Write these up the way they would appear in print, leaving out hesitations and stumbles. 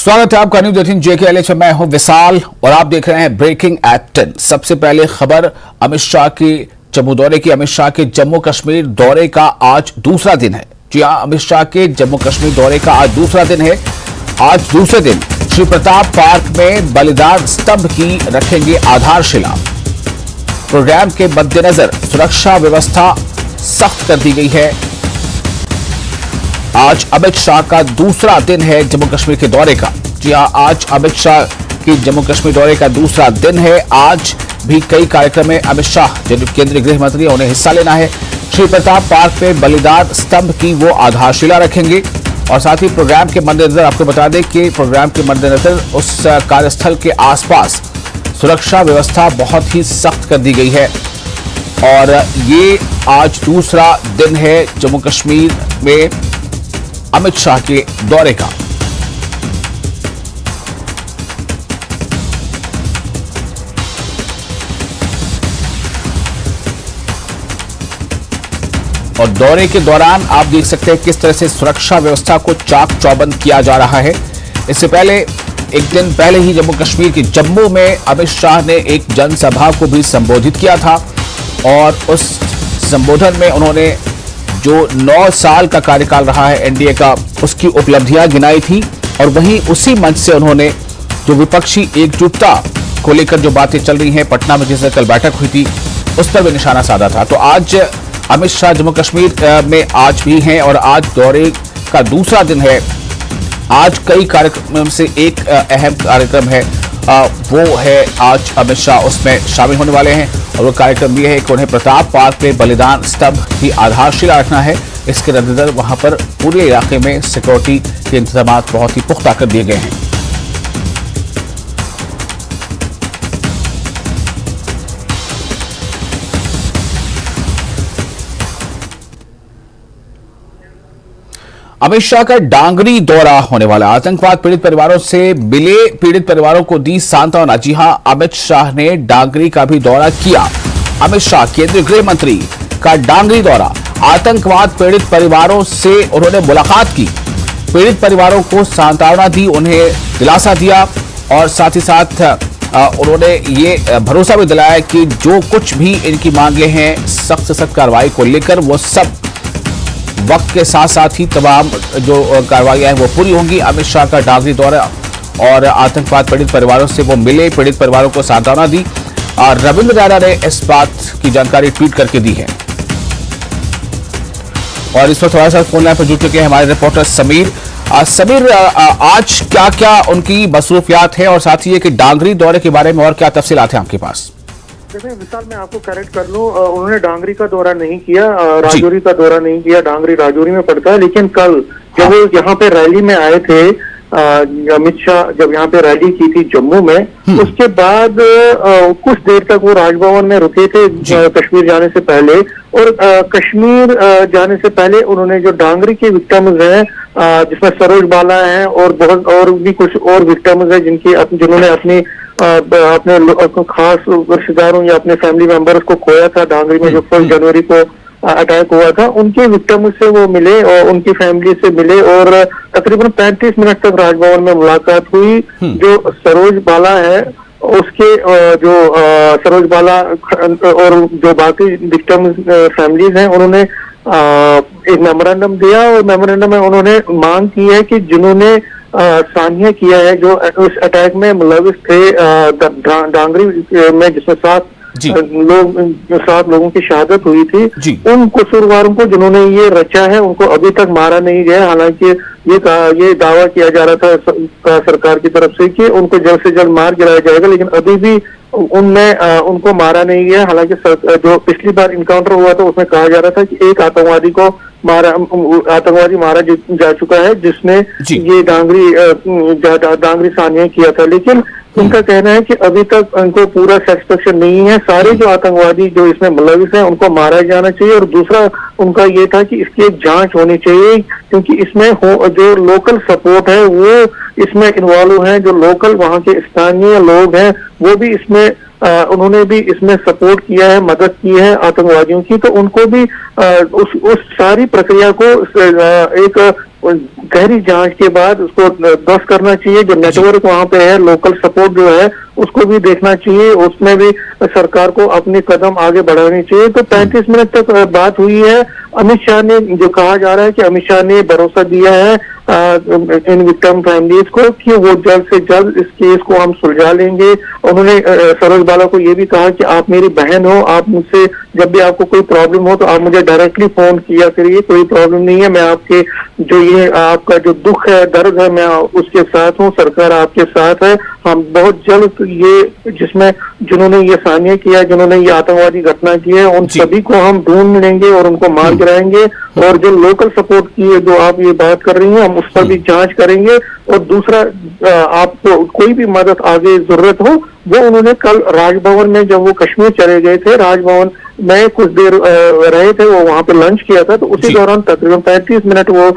स्वागत है आपका न्यूज 18 JKLH में। मैं हूं विशाल और आप देख रहे हैं ब्रेकिंग एट 10। सबसे पहले खबर अमित शाह की जम्मू दौरे की। अमित शाह के जम्मू कश्मीर दौरे का आज दूसरा दिन है। जी हां, अमित शाह के जम्मू कश्मीर दौरे का आज दूसरा दिन है। आज दूसरे दिन श्री प्रताप पार्क में बलिदान स्तंभ की रखेंगे आधारशिला। प्रोग्राम के मद्देनजर सुरक्षा व्यवस्था सख्त कर दी गई है। आज अमित शाह का दूसरा दिन है जम्मू कश्मीर के दौरे का। जी हां, आज अमित शाह की जम्मू कश्मीर दौरे का दूसरा दिन है। आज भी कई कार्यक्रम में अमित शाह जो केंद्रीय गृह मंत्री उन्हें हिस्सा लेना है। श्री प्रताप पार्क में बलिदान स्तंभ की वो आधारशिला रखेंगे और साथ ही प्रोग्राम के मद्देनजर आपको बता दें कि प्रोग्राम के मद्देनजर उस कार्यस्थल के आसपास सुरक्षा व्यवस्था बहुत ही सख्त कर दी गई है। और ये आज दूसरा दिन है जम्मू कश्मीर में अमित शाह के दौरे का। और दौरे के दौरान आप देख सकते हैं किस तरह से सुरक्षा व्यवस्था को चाक चौबंद किया जा रहा है। इससे पहले एक दिन पहले ही जम्मू कश्मीर के जम्मू में अमित शाह ने एक जनसभा को भी संबोधित किया था और उस संबोधन में उन्होंने जो 9 साल का कार्यकाल रहा है एनडीए का, उसकी उपलब्धियां गिनाई थी। और वहीं उसी मंच से उन्होंने जो विपक्षी एकजुटता को लेकर जो बातें चल रही हैं, पटना में जिससे कल बैठक हुई थी, उस पर भी निशाना साधा था। तो आज अमित शाह जम्मू कश्मीर में आज भी हैं और आज दौरे का दूसरा दिन है। आज कई कार्यक्रम से एक अहम कार्यक्रम है, वो है आज अमित शाह उसमें शामिल होने वाले हैं। और वो कार्यक्रम ये है कि उन्हें प्रताप पार्क में बलिदान स्तंभ की आधारशिला रखना है। इसके मद्देनजर वहां पर पूरे इलाके में सिक्योरिटी के इंतजाम बहुत ही पुख्ता कर दिए गए हैं। अमित शाह का डांगरी दौरा होने वाला। आतंकवाद पीड़ित परिवारों से मिले, पीड़ित परिवारों को दी सांत्वना। जी हां, अमित शाह ने डांगरी का भी दौरा किया। अमित शाह केंद्रीय गृह मंत्री का डांगरी दौरा। आतंकवाद पीड़ित परिवारों से उन्होंने मुलाकात की, पीड़ित परिवारों को सांत्वना दी, उन्हें दिलासा दिया और साथ ही साथ उन्होंने ये भरोसा भी दिलाया कि जो कुछ भी इनकी मांगे हैं सख्त से सख्त कार्रवाई को लेकर वो सब वक्त के साथ साथ ही तमाम जो कार्रवाइयां हैं वो पूरी होंगी। अमित शाह का डांगरी दौरा और आतंकवाद पीड़ित परिवारों से वो मिले, पीड़ित परिवारों को सांत्वना दी। और रविंद्र राणा ने इस बात की जानकारी ट्वीट करके दी है। और इस वक्त हमारे साथ फोन लाइन पर जुड़ चुके हैं हमारे रिपोर्टर समीर। समीर, आज क्या क्या उनकी मसरूफियात है और साथ ही ये कि डांगरी दौरे के बारे में और क्या तफसीलात हैं आपके पास? देखिए विशाल, मैं आपको करेक्ट कर लूं, उन्होंने डांगरी का दौरा नहीं किया, राजौरी का दौरा नहीं किया। डांगरी राजौरी में पड़ता है, लेकिन कल जब वो यहाँ पे रैली में आए थे, अमित शाह जब यहाँ पे रैली की थी जम्मू में, उसके बाद कुछ देर तक वो राजभवन में रुके थे कश्मीर जाने से पहले। और कश्मीर जाने से पहले उन्होंने जो डांगरी के विक्टिम्स हैं, जिसमें सरोज बाला हैं और बहुत और भी कुछ और विक्टिम्स हैं जिन्होंने अपने खास रिश्तेदारों या अपने फैमिली मेंबर्स को खोया था डांगरी में जो 1 जनवरी को अटैक हुआ था, उनके विक्टिम से वो मिले और उनकी फैमिली से मिले और तकरीबन 35 मिनट तक राजभवन में मुलाकात हुई। जो सरोज बाला है उसके जो सरोज बाला और जो बाकी विक्टिम फैमिलीज हैं, उन्होंने एक मेमोरेंडम दिया और मेमोरेंडम में उन्होंने मांग की है कि जिन्होंने सान्या किया है, जो उस अटैक में मुलविस थे डांगरी में, जिसमें 7 लोगों की शहादत हुई थी, उन कसूरवारों को जिन्होंने ये रचा है उनको अभी तक मारा नहीं गया। हालांकि ये दावा किया जा रहा था सरकार की तरफ से कि उनको जल्द से जल्द मार गिराया जाएगा, लेकिन अभी भी उनको मारा नहीं गया। हालांकि जो पिछली बार इनकाउंटर हुआ था उसमें कहा जा रहा था कि एक आतंकवादी मारा जा चुका है जिसने ये डांगरी सान्या किया था। लेकिन उनका कहना है कि अभी तक उनको पूरा सेटिस्फेक्शन नहीं है। सारे जो आतंकवादी जो इसमें मुलविस हैं उनको मारा जाना चाहिए। और दूसरा उनका ये था कि इसकी एक जांच होनी चाहिए, क्योंकि इसमें जो लोकल सपोर्ट है वो इसमें इन्वॉल्व हैं, जो लोकल वहाँ के स्थानीय लोग हैं वो भी इसमें उन्होंने भी इसमें सपोर्ट किया है, मदद की है आतंकवादियों की। तो उनको भी उस सारी प्रक्रिया को एक गहरी जांच के बाद उसको ध्वस्त करना चाहिए। जो नेटवर्क वहां पे है, लोकल सपोर्ट जो है उसको भी देखना चाहिए, उसमें भी सरकार को अपने कदम आगे बढ़ाने चाहिए। तो 35 मिनट तक बात हुई है। अमित शाह ने, जो कहा जा रहा है कि अमित शाह ने भरोसा दिया है इन विक्टिम फैमिलीज को कि वो जल्द से जल्द इस केस को हम सुलझा लेंगे। उन्होंने सरोज बाला को ये भी कहा कि आप मेरी बहन हो, आप मुझसे जब भी आपको कोई प्रॉब्लम हो तो आप मुझे डायरेक्टली फोन किया करिए, कोई प्रॉब्लम नहीं है, मैं आपके जो ये आपका जो दुख है, दर्द है, मैं उसके साथ हूँ, सरकार आपके साथ है। हम बहुत जल्द ये जिन्होंने ये सान्य किया, जिन्होंने ये आतंकवादी घटना की है, उन सभी को हम ढूंढ लेंगे और उनको मार गिराएंगे। और जो लोकल सपोर्ट की है, जो आप ये बात कर रही हैं, हम उस पर भी जांच करेंगे। और दूसरा, आपको कोई भी मदद आगे जरूरत हो, वो उन्होंने कल राजभवन में, जब वो कश्मीर चले गए थे, राजभवन में कुछ देर रहे थे, वो वहां पे लंच किया था, तो उसी दौरान तकरीबन 35 मिनट वो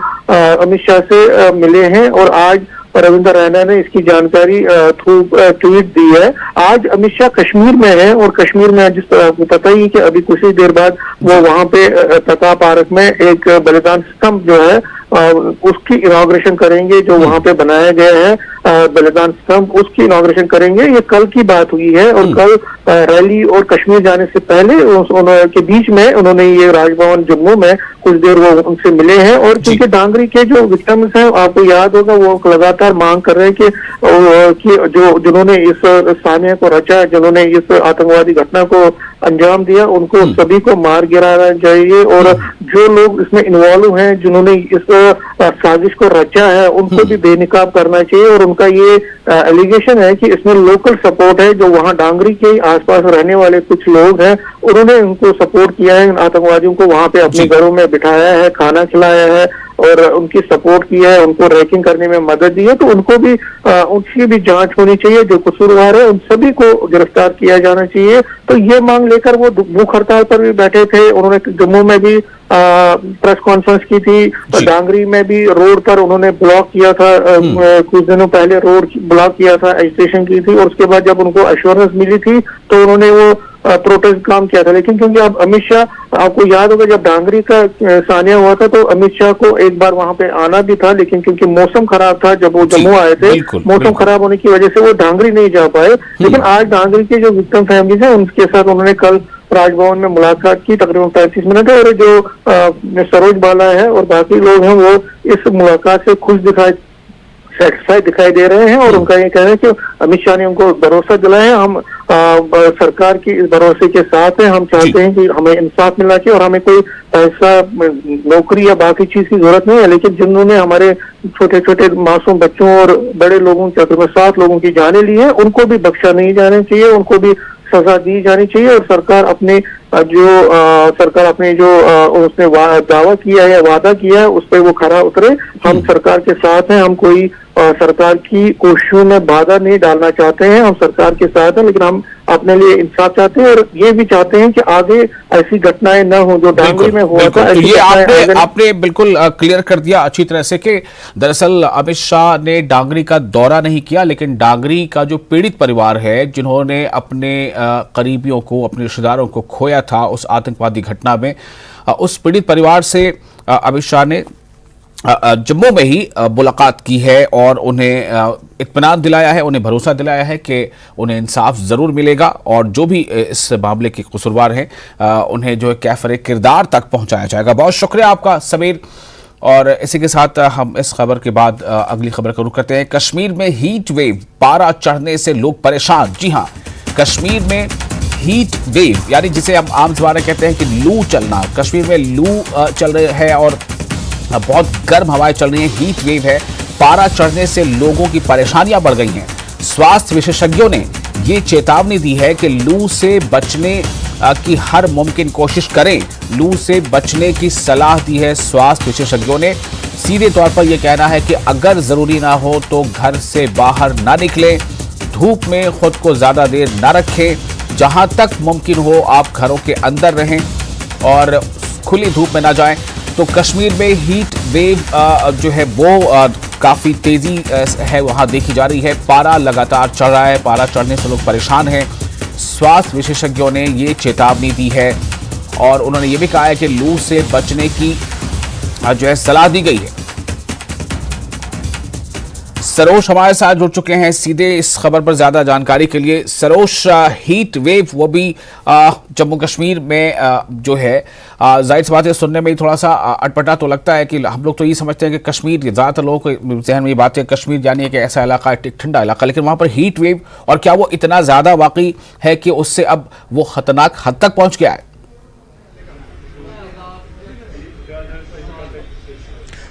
अमित शाह से मिले हैं। और आज रविंद्र रैना ने इसकी जानकारी थ्रू ट्वीट दी है। आज अमित शाह कश्मीर में है, और कश्मीर में जिस तरह आपको पता ही कि अभी कुछ ही देर बाद वो वहां पे तका पार्क में एक बलिदान स्तंभ जो है उसकी इनॉग्रेशन करेंगे, जो वहां पे बनाया गया है बलिदान स्तंभ, उसकी इनॉग्रेशन करेंगे। ये कल की बात हुई है, और कल रैली और कश्मीर जाने से पहले के बीच में उन्होंने ये राजभवन जम्मू में कुछ देर वो उनसे मिले हैं। और क्योंकि डांगरी के जो विक्टिम्स हैं, आपको याद होगा, वो लगातार मांग कर रहे हैं कि जो जिन्होंने इस सान्य को रचा, जिन्होंने इस आतंकवादी घटना को अंजाम दिया, उनको सभी को मार गिराना चाहिए। और जो लोग इसमें इन्वॉल्व हैं, जिन्होंने इस साजिश को रचा है, उनको भी बेनकाब करना चाहिए। और उनका ये एलिगेशन है कि इसमें लोकल सपोर्ट है, जो वहां डांगरी के आसपास रहने वाले कुछ लोग हैं, उन्होंने उनको सपोर्ट किया है, इन आतंकवादियों को वहां पे अपने घरों में बिठाया है, खाना खिलाया है और उनकी सपोर्ट की है, उनको रैकिंग करने में मदद दी है। तो उनको भी उनकी भी जांच होनी चाहिए, जो कसूरवार है उन सभी को गिरफ्तार किया जाना चाहिए। तो ये मांग लेकर वो भूख हड़ताल पर भी बैठे थे। उन्होंने जम्मू में भी प्रेस कॉन्फ्रेंस की थी, तो डांगरी में भी रोड पर उन्होंने ब्लॉक किया था, कुछ दिनों पहले रोड ब्लॉक किया था, एजिटेशन की थी। और उसके बाद जब उनको एश्योरेंस मिली थी तो उन्होंने वो प्रोटेस्ट काम किया था। लेकिन क्योंकि अब अमित शाह, आपको याद होगा, जब डांगरी का सानिया हुआ था तो अमित शाह को एक बार वहां पे आना भी था, लेकिन क्योंकि मौसम खराब था, जब वो जम्मू आए थे, मौसम खराब होने की वजह से वो डांगरी नहीं जा पाए। लेकिन आज डांगरी के जो विक्टिम फैमिलीज हैं, उनके साथ उन्होंने कल राजभवन में मुलाकात की, तकरीबन 35 मिनट है। और जो सरोज बाला है और बाकी लोग हैं, वो इस मुलाकात से खुश सेटिस्फाइड दिखाई दे रहे हैं। और उनका ये कहना है कि अमित शाह ने उनको भरोसा दिलाया, हम सरकार की इस भरोसे के साथ हैं। हम चाहते हैं कि हमें इंसाफ मिलना चाहिए, और हमें कोई पैसा, नौकरी या बाकी चीज की जरूरत नहीं है। लेकिन जिन्होंने हमारे छोटे छोटे मासूम बच्चों और बड़े लोगों की, तकरीबन 7 लोगों की जाने ली है, उनको भी बख्शा नहीं जाना चाहिए, उनको भी सजा दी जानी चाहिए। और सरकार अपने जो उसने दावा किया है, वादा किया है, उस पर वो खरा उतरे। हम सरकार के साथ हैं, हम कोई सरकार की कोशिशों में बाधा नहीं डालना चाहते हैं, हम सरकार के साथ हैं, लेकिन हम अपने लिए इंसाफ चाहते हैं। और ये भी चाहते हैं कि आगे ऐसी घटनाएं न हो जो डांगरी में हुआ था। तो ये आपने बिल्कुल क्लियर कर दिया अच्छी तरह से कि दरअसल अमित शाह ने डांगरी का दौरा नहीं किया, लेकिन डांगरी का जो पीड़ित परिवार है, जिन्होंने अपने करीबियों को, अपने रिश्तेदारों को खोया था उस आतंकवादी घटना में, उस पीड़ित परिवार से अमित शाह ने जम्मू में ही मुलाकात की है और उन्हें इत्मीनान दिलाया है, उन्हें भरोसा दिलाया है कि उन्हें इंसाफ ज़रूर मिलेगा और जो भी इस मामले के कसूरवार हैं उन्हें जो है कैफरे किरदार तक पहुंचाया जाएगा। बहुत शुक्रिया आपका समीर। और इसी के साथ हम इस खबर के बाद अगली खबर का रुख करते हैं। कश्मीर में हीट वेव, पारा चढ़ने से लोग परेशान। जी हाँ, कश्मीर में हीट वेव, यानी जिसे हम आम ज़बान कहते हैं कि लू चलना, कश्मीर में लू चल रही है और बहुत गर्म हवाएं चल रही हैं, हीट वेव है। पारा चढ़ने से लोगों की परेशानियां बढ़ गई हैं। स्वास्थ्य विशेषज्ञों ने ये चेतावनी दी है कि लू से बचने की हर मुमकिन कोशिश करें। लू से बचने की सलाह दी है स्वास्थ्य विशेषज्ञों ने। सीधे तौर पर यह कहना है कि अगर जरूरी ना हो तो घर से बाहर ना निकलें, धूप में खुद को ज्यादा देर ना रखें, जहां तक मुमकिन हो आप घरों के अंदर रहें और खुली धूप में ना जाएं। तो कश्मीर में हीट वेव जो है वो काफ़ी तेज़ी है वहाँ देखी जा रही है। पारा लगातार चढ़ रहा है, पारा चढ़ने से लोग परेशान हैं। स्वास्थ्य विशेषज्ञों ने ये चेतावनी दी है और उन्होंने ये भी कहा है कि लू से बचने की जो है सलाह दी गई है। सरोज हमारे साथ जुड़ चुके हैं सीधे इस खबर पर ज्यादा जानकारी के लिए। सरोज, हीट वेव वो भी जम्मू कश्मीर में जो है जाहिर सी बात है सुनने में ही थोड़ा सा अटपटा तो लगता है कि हम लोग तो ये समझते हैं कि कश्मीर, ज्यादातर लोगों को जहन में ये बात है कश्मीर जानिए कि ऐसा इलाका है, ठंडा इलाका, लेकिन वहां पर हीट वेव और क्या वो इतना ज्यादा वाकई है कि उससे अब वो खतरनाक हद तक पहुंच गया है?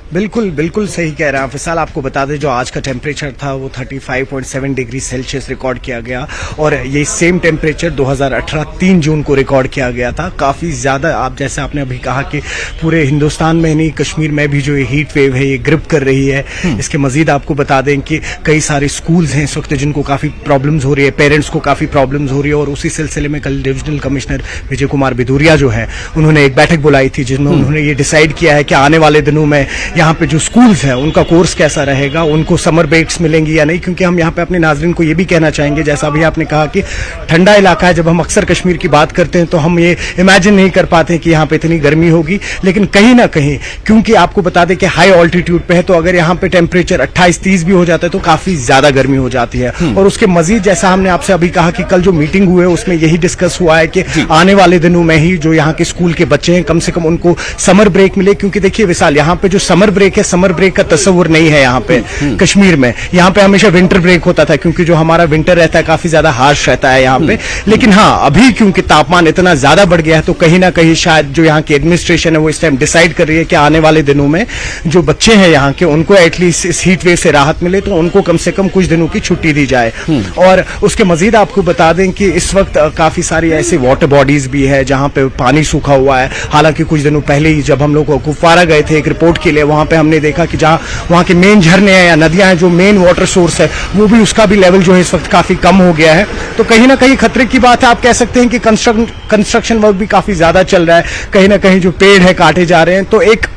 बिल्कुल बिल्कुल सही कह रहे हैं आप विशाल। आपको बता दें जो आज का टेम्परेचर था वो 35.7 डिग्री सेल्सियस रिकॉर्ड किया गया और ये सेम टेम्परेचर 2018 3 जून को रिकॉर्ड किया गया था। काफ़ी ज़्यादा, आप जैसे आपने अभी कहा कि पूरे हिंदुस्तान में नहीं, कश्मीर में भी जो ये हीट वेव है ये ग्रिप कर रही है। इसके मजीद आपको बता दें कि कई सारे स्कूल्स हैं इस वक्त जिनको काफ़ी प्रॉब्लम्स हो रही है, पेरेंट्स को काफ़ी प्रॉब्लम्स हो रही है। और उसी सिलसिले में कल डिविजनल कमिश्नर विजय कुमार भदौरिया जो है उन्होंने एक बैठक बुलाई थी जिसमें उन्होंने ये डिसाइड किया है कि आने वाले दिनों में यहाँ पे जो स्कूल्स हैं उनका कोर्स कैसा रहेगा, उनको समर ब्रेक्स मिलेंगी या नहीं। क्योंकि हम यहाँ पे अपने नाजरीन को ये भी कहना चाहेंगे, जैसा अभी आपने कहा कि ठंडा इलाका है, जब हम अक्सर कश्मीर की बात करते हैं तो हम ये इमेजिन नहीं कर पाते हैं कि यहाँ पे इतनी गर्मी होगी। लेकिन कहीं ना कहीं क्योंकि आपको बता दें कि हाई ऑल्टीट्यूड पे है, तो अगर यहाँ पे टेम्परेचर 28-30 भी हो जाता है तो काफी ज्यादा गर्मी हो जाती है। और उसके मजीद जैसा हमने आपसे अभी कहा कि कल जो मीटिंग हुई है उसमें यही डिस्कस हुआ है कि आने वाले दिनों में ही जो यहाँ के स्कूल के बच्चे हैं कम से कम उनको समर ब्रेक मिले। क्योंकि देखिए विशाल, यहाँ पे जो समर ब्रेक है, समर ब्रेक का तस्वुर नहीं है यहाँ पे कश्मीर में। यहाँ पे हमेशा विंटर ब्रेक होता था क्योंकि जो हमारा विंटर रहता है काफी ज्यादा हार्श रहता है यहाँ पे। लेकिन हाँ, अभी क्योंकि तापमान इतना ज्यादा बढ़ गया है तो कहीं ना कहीं शायद जो यहाँ की एडमिनिस्ट्रेशन है वो इस टाइम डिसाइड कर रही है कि आने वाले दिनों में जो बच्चे हैं यहाँ के उनको एटलीस्ट इस हीट वेव से राहत मिले, तो उनको कम से कम कुछ दिनों की छुट्टी दी जाए। और उसके मजीद आपको बता दें कि इस वक्त काफी सारी ऐसी वाटर बॉडीज भी है जहाँ पे पानी सूखा हुआ है। हालांकि कुछ दिनों पहले ही जब हम लोग कुपवारा गए थे एक रिपोर्ट के लिए, वहां पे हमने देखा कि जहाँ वहां के मेन झरने हैं या नदियां हैं, जो मेन वाटर सोर्स है वो भी, उसका भी लेवल जो है इस वक्त काफी कम हो गया है। तो कहीं ना कहीं खतरे की बात है। आप कह सकते हैं कि कंस्ट्रक्शन वर्क भी काफी ज्यादा चल रहा है, कहीं ना कहीं जो पेड़ है काटे जा रहे हैं। तो एक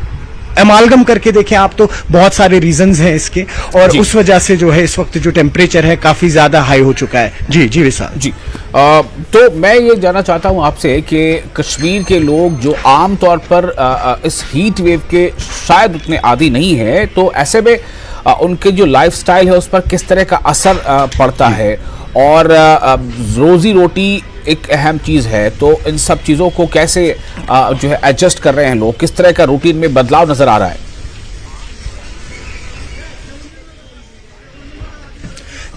एमालगम करके देखें आप तो बहुत सारे रीजंस हैं इसके, और उस वजह से जो है इस वक्त जो टेम्परेचर है काफी ज्यादा हाई हो चुका है। जी जी विशाल जी। तो मैं ये जानना चाहता हूं आपसे कि कश्मीर के लोग जो आम तौर पर इस हीट वेव के शायद उतने आदी नहीं है, तो ऐसे में उनके जो लाइफस्टाइल है उस पर किस तरह का असर पड़ता है, और रोजी रोटी एक अहम चीज है, तो इन सब चीजों को कैसे जो है एडजस्ट कर रहे हैं लोग, किस तरह का रूटीन में बदलाव नजर आ रहा है?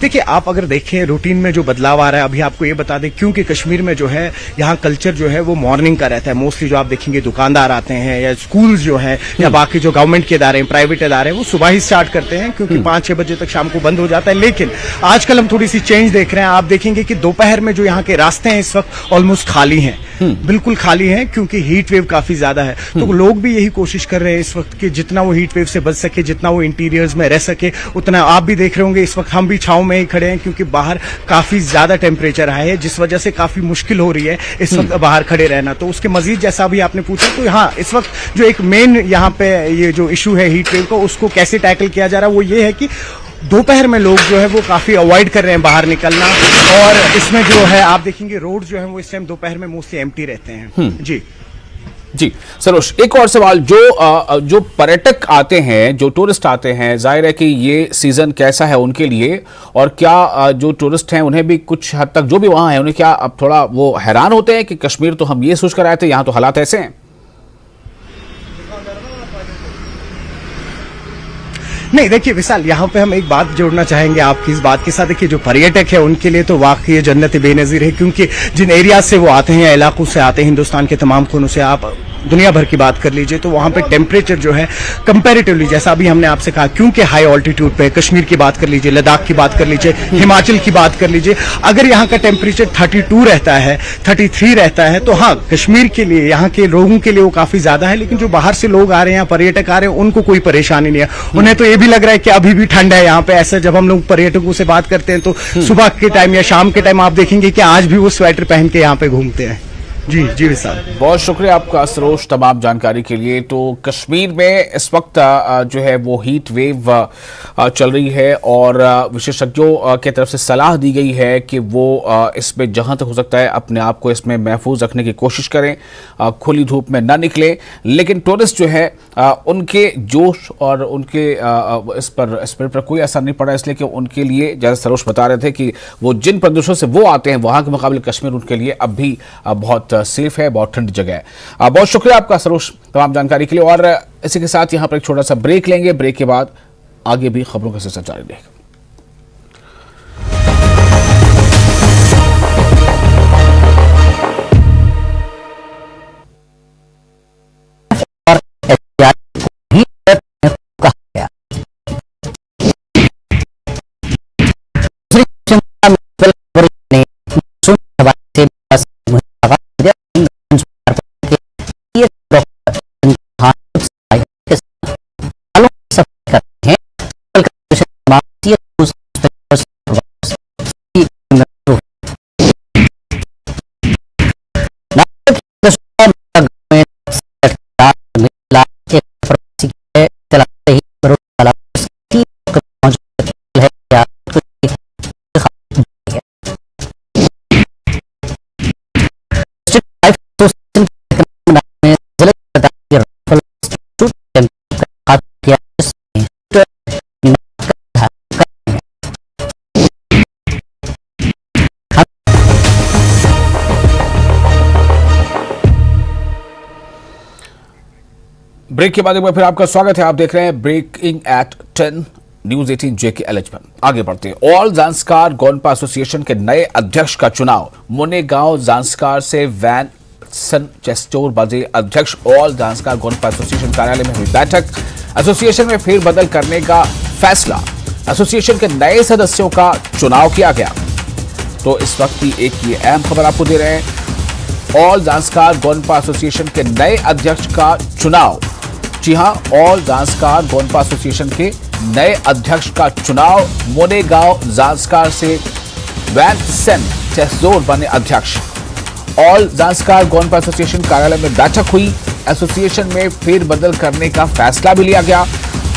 देखिए, आप अगर देखें रूटीन में जो बदलाव आ रहा है, अभी आपको ये बता दें क्योंकि कश्मीर में जो है यहाँ कल्चर जो है वो मॉर्निंग का रहता है। मोस्टली जो आप देखेंगे दुकानदार आते हैं या स्कूल्स जो हैं या बाकी जो गवर्नमेंट के इदारे हैं, प्राइवेट इदारे हैं, वो सुबह ही स्टार्ट करते हैं क्योंकि 5-6 बजे तक शाम को बंद हो जाता है। लेकिन आजकल हम थोड़ी सी चेंज देख रहे हैं। आप देखेंगे कि दोपहर में जो यहाँ के रास्ते हैं इस वक्त ऑलमोस्ट खाली हैं, बिल्कुल खाली हैं, क्योंकि हीट वेव काफी ज्यादा है। तो लोग भी यही कोशिश कर रहे हैं इस वक्त कि जितना वो हीट वेव से बच सके, जितना वो इंटीरियर्स में रह सके, उतना। आप भी देख रहे होंगे इस वक्त हम भी छांव में ही खड़े हैं क्योंकि बाहर काफी ज्यादा टेम्परेचर हाई है, जिस वजह से काफी मुश्किल हो रही है इस वक्त बाहर खड़े रहना। तो उसके मजीद जैसा भी आपने पूछा, तो हाँ इस वक्त जो एक मेन यहाँ पे ये जो इशू है हीट वेव का, उसको कैसे टैकल किया जा रहा है वो ये है कि दोपहर में लोग जो है वो काफी अवॉइड कर रहे हैं बाहर निकलना। और इसमें जो है आप देखेंगे रोड जो है वो इस टाइम दोपहर में मोस्टली एम्प्टी रहते हैं। जी जी सरोज, एक और सवाल, जो पर्यटक आते हैं, जो टूरिस्ट आते हैं, जाहिर है कि ये सीजन कैसा है उनके लिए, और क्या जो टूरिस्ट हैं उन्हें भी कुछ हद तक, जो भी वहां हैं, उन्हें क्या अब थोड़ा वो हैरान होते हैं कि कश्मीर तो हम ये सोच कर आए थे, यहां तो हालात ऐसे हैं? नहीं, देखिए विशाल, यहाँ पे हम एक बात जोड़ना चाहेंगे आपकी इस बात के साथ। देखिए जो पर्यटक है उनके लिए तो वाकई जन्नत बेनजीर है, क्योंकि जिन एरिया से वो आते हैं, इलाकों से आते हैं, हिंदुस्तान के तमाम कोनों से, आप दुनिया भर की बात कर लीजिए तो वहां पे टेम्परेचर जो है कंपैरेटिवली, जैसा अभी हमने आपसे कहा, क्योंकि हाई ऑल्टीट्यूड पे, कश्मीर की बात कर लीजिए, लद्दाख की बात कर लीजिए, हिमाचल की बात कर लीजिए, अगर यहाँ का टेम्परेचर 32 रहता है, 33 रहता है, तो हाँ कश्मीर के लिए, यहाँ के लोगों के लिए वो काफी ज्यादा है। लेकिन जो बाहर से लोग आ रहे हैं, पर्यटक आ रहे हैं, उनको कोई परेशानी नहीं है। उन्हें तो ये भी लग रहा है कि अभी भी ठंड है यहाँ पे। ऐसे जब हम लोग पर्यटकों से बात करते हैं तो सुबह के टाइम या शाम के टाइम आप देखेंगे कि आज भी वो स्वेटर पहन के यहाँ पे घूमते हैं। जी जी विशाल। बहुत शुक्रिया आपका सरोज तमाम जानकारी के लिए। तो कश्मीर में इस वक्त जो है वो हीट वेव चल रही है और विशेषज्ञों की तरफ से सलाह दी गई है कि वो इसमें जहां तक हो सकता है अपने आप को इसमें महफूज रखने की कोशिश करें, खुली धूप में ना निकलें। लेकिन टूरिस्ट जो है उनके जोश और उनके इस पर कोई असर नहीं पड़ा, इसलिए कि उनके लिए जैसे सरोज बता रहे थे कि वो जिन प्रदेशों से वो आते हैं वहां के मुकाबले कश्मीर उनके लिए अब भी बहुत सेफ है, बहुत ठंडी जगह है। बहुत शुक्रिया आपका सरोज तमाम जानकारी के लिए। और इसी के साथ यहां पर एक छोटा सा ब्रेक लेंगे, ब्रेक के बाद आगे भी खबरों का सिलसिला जारी रहेगा। ब्रेक के बाद एक बार फिर आपका स्वागत है। आप देख रहे हैं ब्रेकिंग एट 10 न्यूज 18 JKLH पर। आगे बढ़ते हैं। ऑल ज़ांस्कार गोनपा एसोसिएशन के नए अध्यक्ष का चुनाव। मुनेगांव ज़ांस्कार से वैन सन चेस्टोर बजे अध्यक्ष। ऑल ज़ांस्कार गोनपा एसोसिएशन कार्यालय में हुई बैठक। एसोसिएशन में फेरबदल करने का फैसला। एसोसिएशन के नए सदस्यों का चुनाव किया गया। तो इस वक्त की एक ये अहम खबर आपको दे रहे हैं। ऑल ज़ांस्कार गोनपा एसोसिएशन के नए अध्यक्ष का चुनाव। जी हां, ऑल ज़ांस्कार गोनपा एसोसिएशन के नए अध्यक्ष का चुनाव। मुनेगांव ज़ांस्कार से वैन सन चेस्टोर बने अध्यक्ष। ऑल ज़ांस्कार गोनपा एसोसिएशन कार्यालय में बैठक हुई। एसोसिएशन में फेरबदल करने का फैसला भी लिया गया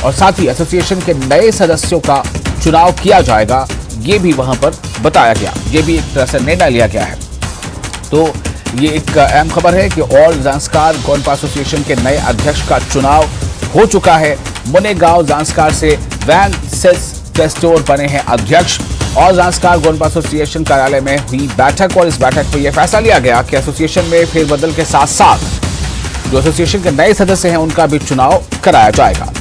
और साथ ही एसोसिएशन के नए सदस्यों का चुनाव किया जाएगा, ये भी वहां पर बताया गया। ये भी एक तरह से निर्णय लिया गया है। तो ये एक अहम खबर है कि ऑल ज़ांस्कार गोनपा एसोसिएशन के नए अध्यक्ष का चुनाव हो चुका है। मुनेगांव ज़ांस्कार से वैन चेस्टोर बने हैं अध्यक्ष। ऑल ज़ांस्कार गोनपा एसोसिएशन कार्यालय में हुई बैठक और इस बैठक में यह फैसला लिया गया कि एसोसिएशन में फेरबदल के साथ साथ जो एसोसिएशन के नए सदस्य हैं उनका भी चुनाव कराया जाएगा।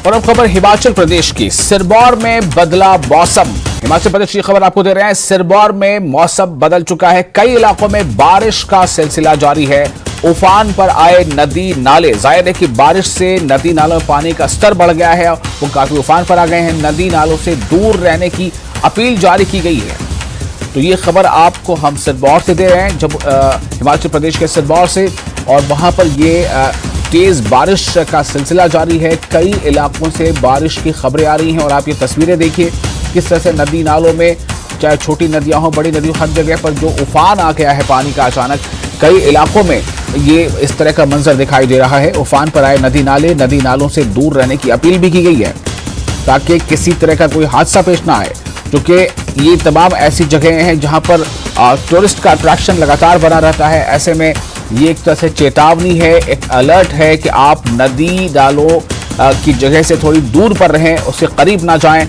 और अब खबर हिमाचल प्रदेश की। सिरमौर में बदला मौसम। हिमाचल प्रदेश की खबर आपको दे रहे हैं। सिरमौर में मौसम बदल चुका है। कई इलाकों में बारिश का सिलसिला जारी है। उफान पर आए नदी नाले। जाहिर है कि बारिश से नदी नालों में पानी का स्तर बढ़ गया है, वो काफी उफान पर आ गए हैं। नदी नालों से दूर रहने की अपील जारी की गई है। तो ये खबर आपको हम सिरमौर से दे रहे हैं, जब हिमाचल प्रदेश के सिरमौर से, और वहां पर ये तेज बारिश का सिलसिला जारी है। कई इलाकों से बारिश की खबरें आ रही हैं और आप ये तस्वीरें देखिए किस तरह से नदी नालों में, चाहे छोटी नदियां हो बड़ी नदियों, हर जगह पर जो उफान आ गया है पानी का अचानक। कई इलाकों में ये इस तरह का मंजर दिखाई दे रहा है। उफान पर आए नदी नाले, नदी नालों से दूर रहने की अपील भी की गई है ताकि किसी तरह का कोई हादसा पेश ना आए, क्योंकि ये तमाम ऐसी जगहें हैं जहां पर टूरिस्ट का अट्रैक्शन लगातार बना रहता है। ऐसे में ये एक तरह से चेतावनी है, एक अलर्ट है कि आप नदी नालों की जगह से थोड़ी दूर पर रहें, उससे करीब ना जाएं।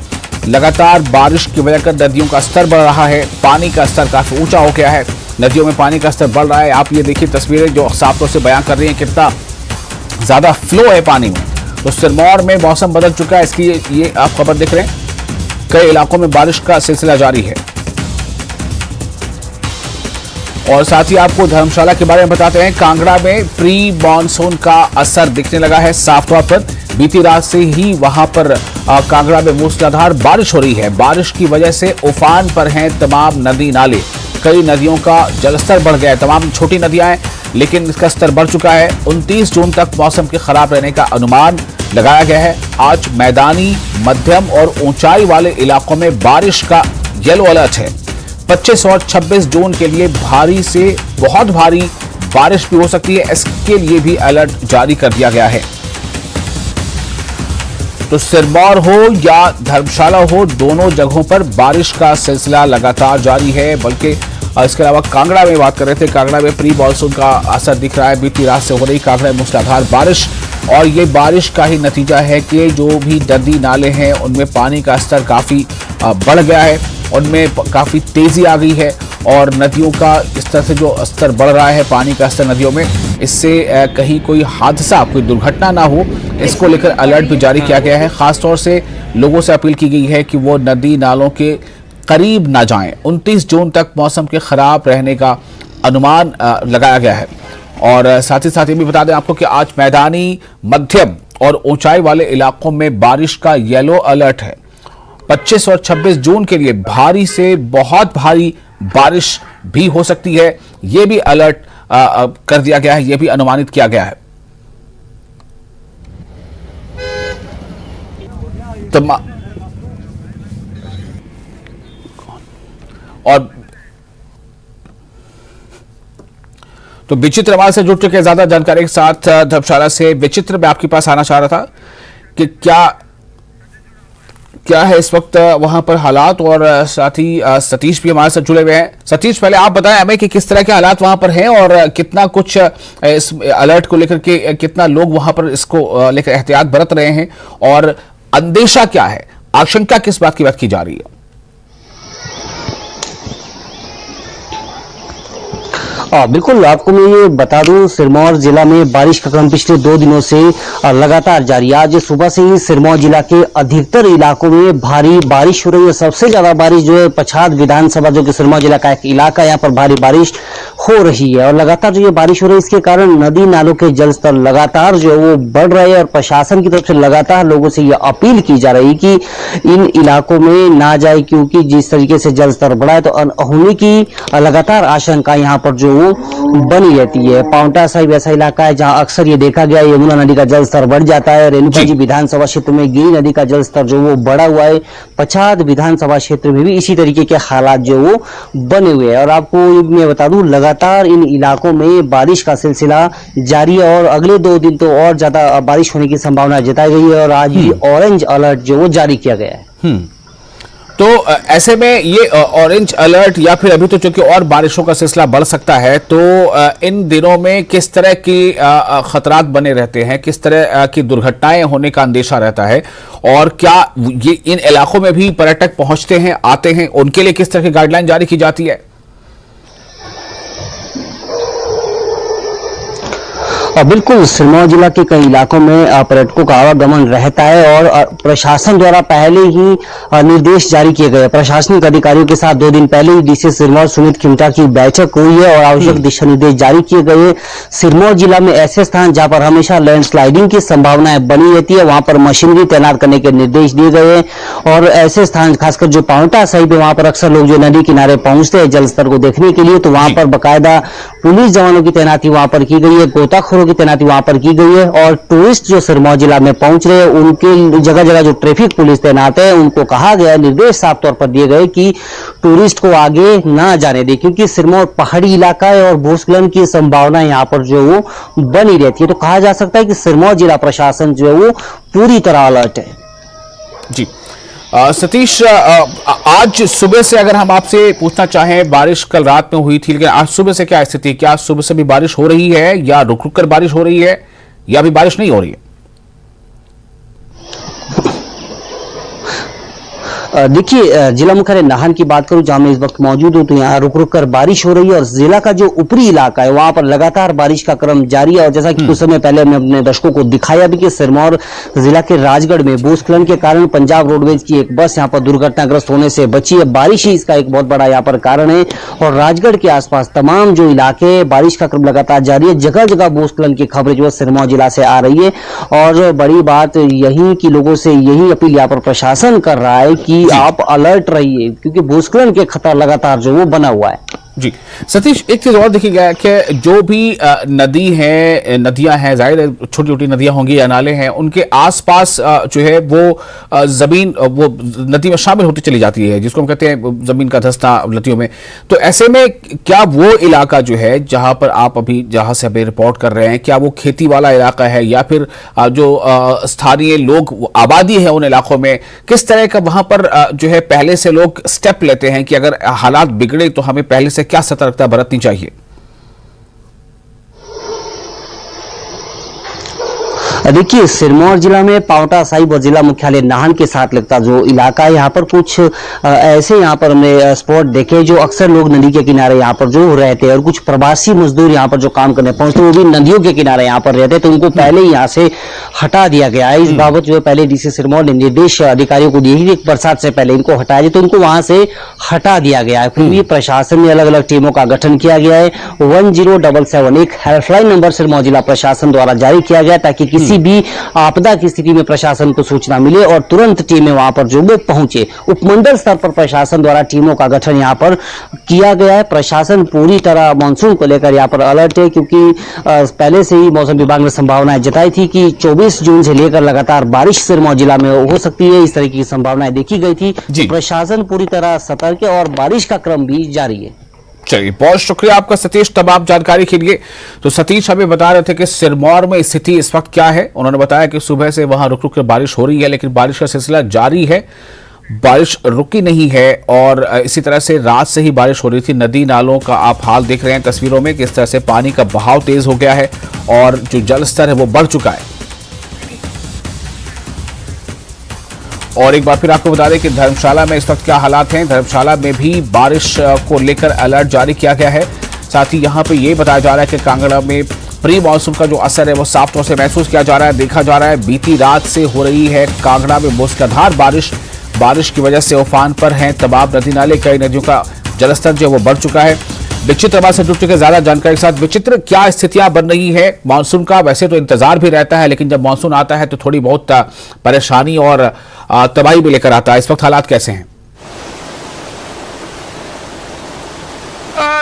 लगातार बारिश की वजह से नदियों का स्तर बढ़ रहा है, पानी का स्तर काफ़ी ऊंचा हो गया है, नदियों में पानी का स्तर बढ़ रहा है। आप ये देखिए तस्वीरें जो साफ तौर से बयां कर रही हैं कितना ज़्यादा फ्लो है पानी में। तो सिरमौर में मौसम बदल चुका है, इसकी ये आप खबर देख रहे हैं। कई इलाकों में बारिश का सिलसिला जारी है। और साथ ही आपको धर्मशाला के बारे में बताते हैं। कांगड़ा में प्री मानसून का असर दिखने लगा है साफ तौर पर। बीती रात से ही वहां पर कांगड़ा में मूसलाधार बारिश हो रही है। बारिश की वजह से उफान पर हैं तमाम नदी नाले। कई नदियों का जलस्तर बढ़ गया है। तमाम छोटी नदियां हैं, लेकिन इसका स्तर बढ़ चुका है। 29 जून तक मौसम के खराब रहने का अनुमान लगाया गया है। आज मैदानी, मध्यम और ऊंचाई वाले इलाकों में बारिश का येलो अलर्ट है। 25 और 26 जून के लिए भारी से बहुत भारी बारिश भी हो सकती है, इसके लिए भी अलर्ट जारी कर दिया गया है। तो सिरमौर हो या धर्मशाला हो, दोनों जगहों पर बारिश का सिलसिला लगातार जारी है। बल्कि इसके अलावा कांगड़ा में बात कर रहे थे, कांगड़ा में प्री मानसून का असर दिख रहा है। बीती रात से हो रही कांगड़ा में मूसलाधार बारिश, और ये बारिश का ही नतीजा है कि जो भी नदी नाले हैं उनमें पानी का स्तर काफी बढ़ गया है, उनमें काफी तेजी आ गई है। और नदियों का इस तरह से जो स्तर बढ़ रहा है, पानी का स्तर नदियों में, इससे कहीं कोई हादसा, कोई दुर्घटना ना हो, इसको लेकर अलर्ट भी जारी किया गया है। खासतौर से लोगों से अपील की गई है कि वो नदी नालों के करीब ना जाएं। 29 जून तक मौसम के खराब रहने का अनुमान लगाया गया है। और साथ ही साथ ये भी बता दें आपको कि आज मैदानी, मध्यम और ऊंचाई वाले इलाकों में बारिश का येलो अलर्ट है। 25 और 26 जून के लिए भारी से बहुत भारी बारिश भी हो सकती है, यह भी अलर्ट कर दिया गया है, यह भी अनुमानित किया गया है। तो विचित्र हमारे से जुड़ चुके हैं ज्यादा जानकारी के साथ धर्मशाला से। विचित्र, मैं आपके पास आना चाह रहा था कि क्या है इस वक्त वहां पर हालात, और साथ ही सतीश भी हमारे साथ जुड़े हुए हैं। सतीश, पहले आप बताएं हमें कि किस तरह के हालात वहां पर हैं, और कितना कुछ इस अलर्ट को लेकर के कितना लोग वहां पर इसको लेकर एहतियात बरत रहे हैं, और अंदेशा क्या है, आशंका किस बात की बात की जा रही है? बिल्कुल, आपको मैं ये बता दूं, सिरमौर जिला में बारिश का क्रम पिछले 2 दिनों से लगातार जारी है। आज सुबह से ही सिरमौर जिला के अधिकतर इलाकों में भारी बारिश हो रही है। सबसे ज्यादा बारिश जो है पछाद विधानसभा, जो कि सिरमौर जिला का एक इलाका है, यहाँ पर भारी बारिश हो रही है। और लगातार जो ये बारिश हो रही है, इसके कारण नदी नालों के जल स्तर लगातार जो है वो बढ़ रहे हैं। और प्रशासन की तरफ से लगातार लोगों से ये अपील की जा रही है कि इन इलाकों में ना जाए, क्योंकि जिस तरीके से जल स्तर बढ़ा है तो अनहोनी की लगातार आशंका यहाँ पर जो बनी रहती है। पाउंटा साहिब ऐसा इलाका है जहां अक्सर ये देखा गया यमुना नदी का जल स्तर बढ़ जाता है। रेणुका जी विधानसभा क्षेत्र में गिरी नदी का जल स्तर जो वो बढ़ा हुआ है। पछाद विधानसभा क्षेत्र में भी इसी तरीके के हालात जो वो बने हुए हैं। और आपको मैं बता दूं, लगातार इन इलाकों में बारिश का सिलसिला जारी है, और अगले 2 दिन तो और ज्यादा बारिश होने की संभावना जताई गई है। और आज भी ऑरेंज अलर्ट जो वो जारी किया गया है। तो ऐसे में ये ऑरेंज अलर्ट, या फिर अभी तो चूंकि और बारिशों का सिलसिला बढ़ सकता है, तो इन दिनों में किस तरह की खतरात बने रहते हैं, किस तरह की दुर्घटनाएं होने का अंदेशा रहता है, और क्या ये इन इलाकों में भी पर्यटक पहुंचते हैं, आते हैं, उनके लिए किस तरह की गाइडलाइन जारी की जाती है? बिल्कुल, सिरमौर जिला के कई इलाकों में पर्यटकों का आवागमन रहता है, और प्रशासन द्वारा पहले ही निर्देश जारी किए गए। प्रशासनिक अधिकारियों के साथ 2 दिन पहले ही डीसी सिरमौर सुमित खिमटा की बैठक हुई है, और आवश्यक दिशा निर्देश जारी किए गए। सिरमौर जिला में ऐसे स्थान जहां पर हमेशा लैंडस्लाइडिंग की संभावनाएं बनी रहती है, वहां पर मशीनरी तैनात करने के निर्देश दिए गए। और ऐसे स्थान खासकर जो पाउंटा साहिब है, वहां पर अक्सर लोग जो नदी किनारे पहुंचते हैं जल स्तर को देखने के लिए, तो वहां पर बाकायदा पुलिस जवानों की तैनाती वहां पर की गई है, गोताखोरों की तैनाती वहां पर की गई है। और टूरिस्ट जो सिरमौर जिला में पहुंच रहे हैं, उनके जगह जगह जो ट्रैफिक पुलिस तैनात है, उनको कहा गया, निर्देश साफ तौर पर दिए गए कि टूरिस्ट को आगे ना जाने दे, क्योंकि सिरमौर पहाड़ी इलाका है और भूस्खलन की संभावना यहाँ पर जो वो बनी रहती है। तो कहा जा सकता है कि सिरमौर जिला प्रशासन जो है वो पूरी तरह अलर्ट है। जी सतीश, आज सुबह से अगर हम आपसे पूछना चाहें, बारिश कल रात में हुई थी, लेकिन आज सुबह से क्या स्थिति है? क्या आज सुबह से भी बारिश हो रही है, या रुक रुक कर बारिश हो रही है, या अभी बारिश नहीं हो रही है? देखिए, जिला मुख्यालय नाहन की बात करूं जहां मैं इस वक्त मौजूद हूं, तो यहाँ रुक रुक कर बारिश हो रही है। और जिला का जो ऊपरी इलाका है वहां पर लगातार बारिश का क्रम जारी है। और जैसा कि कुछ समय पहले मैं अपने दर्शकों को दिखाया भी कि सिरमौर जिला के राजगढ़ में भूस्खलन के कारण पंजाब रोडवेज की एक बस यहाँ पर दुर्घटनाग्रस्त होने से बची है। बारिश ही इसका एक बहुत बड़ा यहाँ पर कारण है। और राजगढ़ के आसपास तमाम जो इलाके, बारिश का क्रम लगातार जारी है। जगह जगह भूस्खलन की खबरें जो है सिरमौर जिला से आ रही है। और बड़ी बात यही कि लोगों से यही अपील यहाँ पर प्रशासन कर रहा है कि आप अलर्ट रहिए, क्योंकि भूस्खलन के खतरा लगातार जो वो बना हुआ है। जी सतीश, एक चीज और देखी गया कि जो भी नदियां हैं, जाहिर है छोटी छोटी नदियां होंगी या नाले हैं, उनके आसपास जो है वो जमीन वो नदी में शामिल होती चली जाती है, जिसको हम कहते हैं जमीन का धंसना नदियों में। तो ऐसे में क्या वो इलाका जो है जहां पर आप अभी जहां से अभी रिपोर्ट कर रहे हैं, क्या वो खेती वाला इलाका है या फिर जो स्थानीय लोग आबादी है उन इलाकों में, किस तरह का वहां पर जो है पहले से लोग स्टेप लेते हैं कि अगर हालात बिगड़े तो हमें पहले से क्या सतर्कता बरतनी चाहिए? देखिए, सिरमौर जिला में पावटा साहिब और जिला मुख्यालय नाहन के साथ लगता जो इलाका है, यहाँ पर कुछ ऐसे यहाँ पर हमने स्पॉट देखे जो अक्सर लोग नदी के किनारे यहाँ पर जो रहते हैं और कुछ प्रवासी मजदूर यहाँ पर जो काम करने पहुंचते वो भी नदियों के किनारे यहाँ पर रहते, तो उनको पहले ही यहाँ से हटा दिया गया है। इस बाबत जो है पहले डीसी सिरमौर ने निर्देश अधिकारियों को दिए कि बरसात से पहले इनको हटाया जाए, तो इनको वहां से हटा दिया गया है। फिर भी प्रशासन में अलग अलग टीमों का गठन किया गया है। 1077 एक हेल्पलाइन नंबर सिरमौर जिला प्रशासन द्वारा जारी किया गया ताकि किसी भी आपदा की स्थिति में प्रशासन को सूचना मिले और तुरंत टीमें वहां पर जो वो पहुंचे। उपमंडल स्तर पर प्रशासन द्वारा टीमों का गठन यहां पर किया गया है। प्रशासन पूरी तरह मानसून को लेकर यहां पर अलर्ट है, क्योंकि पहले से ही मौसम विभाग ने संभावनाएं जताई थी कि 24 जून से लेकर लगातार बारिश सिरमौर जिला में हो सकती है, इस तरह की संभावनाएं देखी गई थी। तो प्रशासन पूरी तरह सतर्क है और बारिश का क्रम भी जारी है। चलिए, बहुत शुक्रिया आपका सतीश तमाम जानकारी के लिए। तो सतीश हमें बता रहे थे कि सिरमौर में स्थिति इस वक्त क्या है। उन्होंने बताया कि सुबह से वहां रुक रुक कर बारिश हो रही है, लेकिन बारिश का सिलसिला जारी है, बारिश रुकी नहीं है। और इसी तरह से रात से ही बारिश हो रही थी। नदी नालों का आप हाल देख रहे हैं तस्वीरों में, किस तरह से पानी का बहाव तेज हो गया है और जो जल स्तर है वो बढ़ चुका है। और एक बार फिर आपको बता दें कि धर्मशाला में इस वक्त क्या हालात हैं। धर्मशाला में भी बारिश को लेकर अलर्ट जारी किया गया है। साथ ही यहां पे ये बताया जा रहा है कि कांगड़ा में प्री मानसून का जो असर है वो साफ तौर से महसूस किया जा रहा है, देखा जा रहा है। बीती रात से हो रही है कांगड़ा में मूसलाधार बारिश की वजह से उफान पर हैं तमाम नदी नाले। कई नदियों का जलस्तर जो है वो बढ़ चुका है। विचित्र आवाज से जुड़ चुके ज्यादा जानकारी के साथ। विचित्र, क्या स्थितियां बन रही है मानसून का? वैसे तो इंतजार भी रहता है, लेकिन जब मानसून आता है तो थोड़ी बहुत परेशानी और तबाही भी लेकर आता है। इस वक्त हालात कैसे हैं?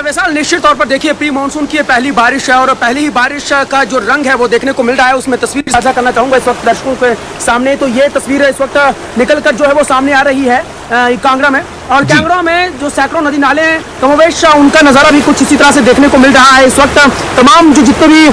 वैसा निश्चित तौर पर देखिए, प्री मानसून की पहली बारिश है और पहली ही बारिश का जो रंग है वो देखने को मिल रहा है। उसमें तस्वीर साझा करना चाहूंगा इस वक्त दर्शकों के सामने। तो ये तस्वीर इस वक्त निकल कर जो है वो सामने आ रही है कांगड़ा में। और कांगड़ा में जो सैकड़ों नदी नाले हैं कमोवेश, उनका नज़ारा भी कुछ इसी तरह से देखने को मिल रहा है। इस वक्त तमाम जो जितने भी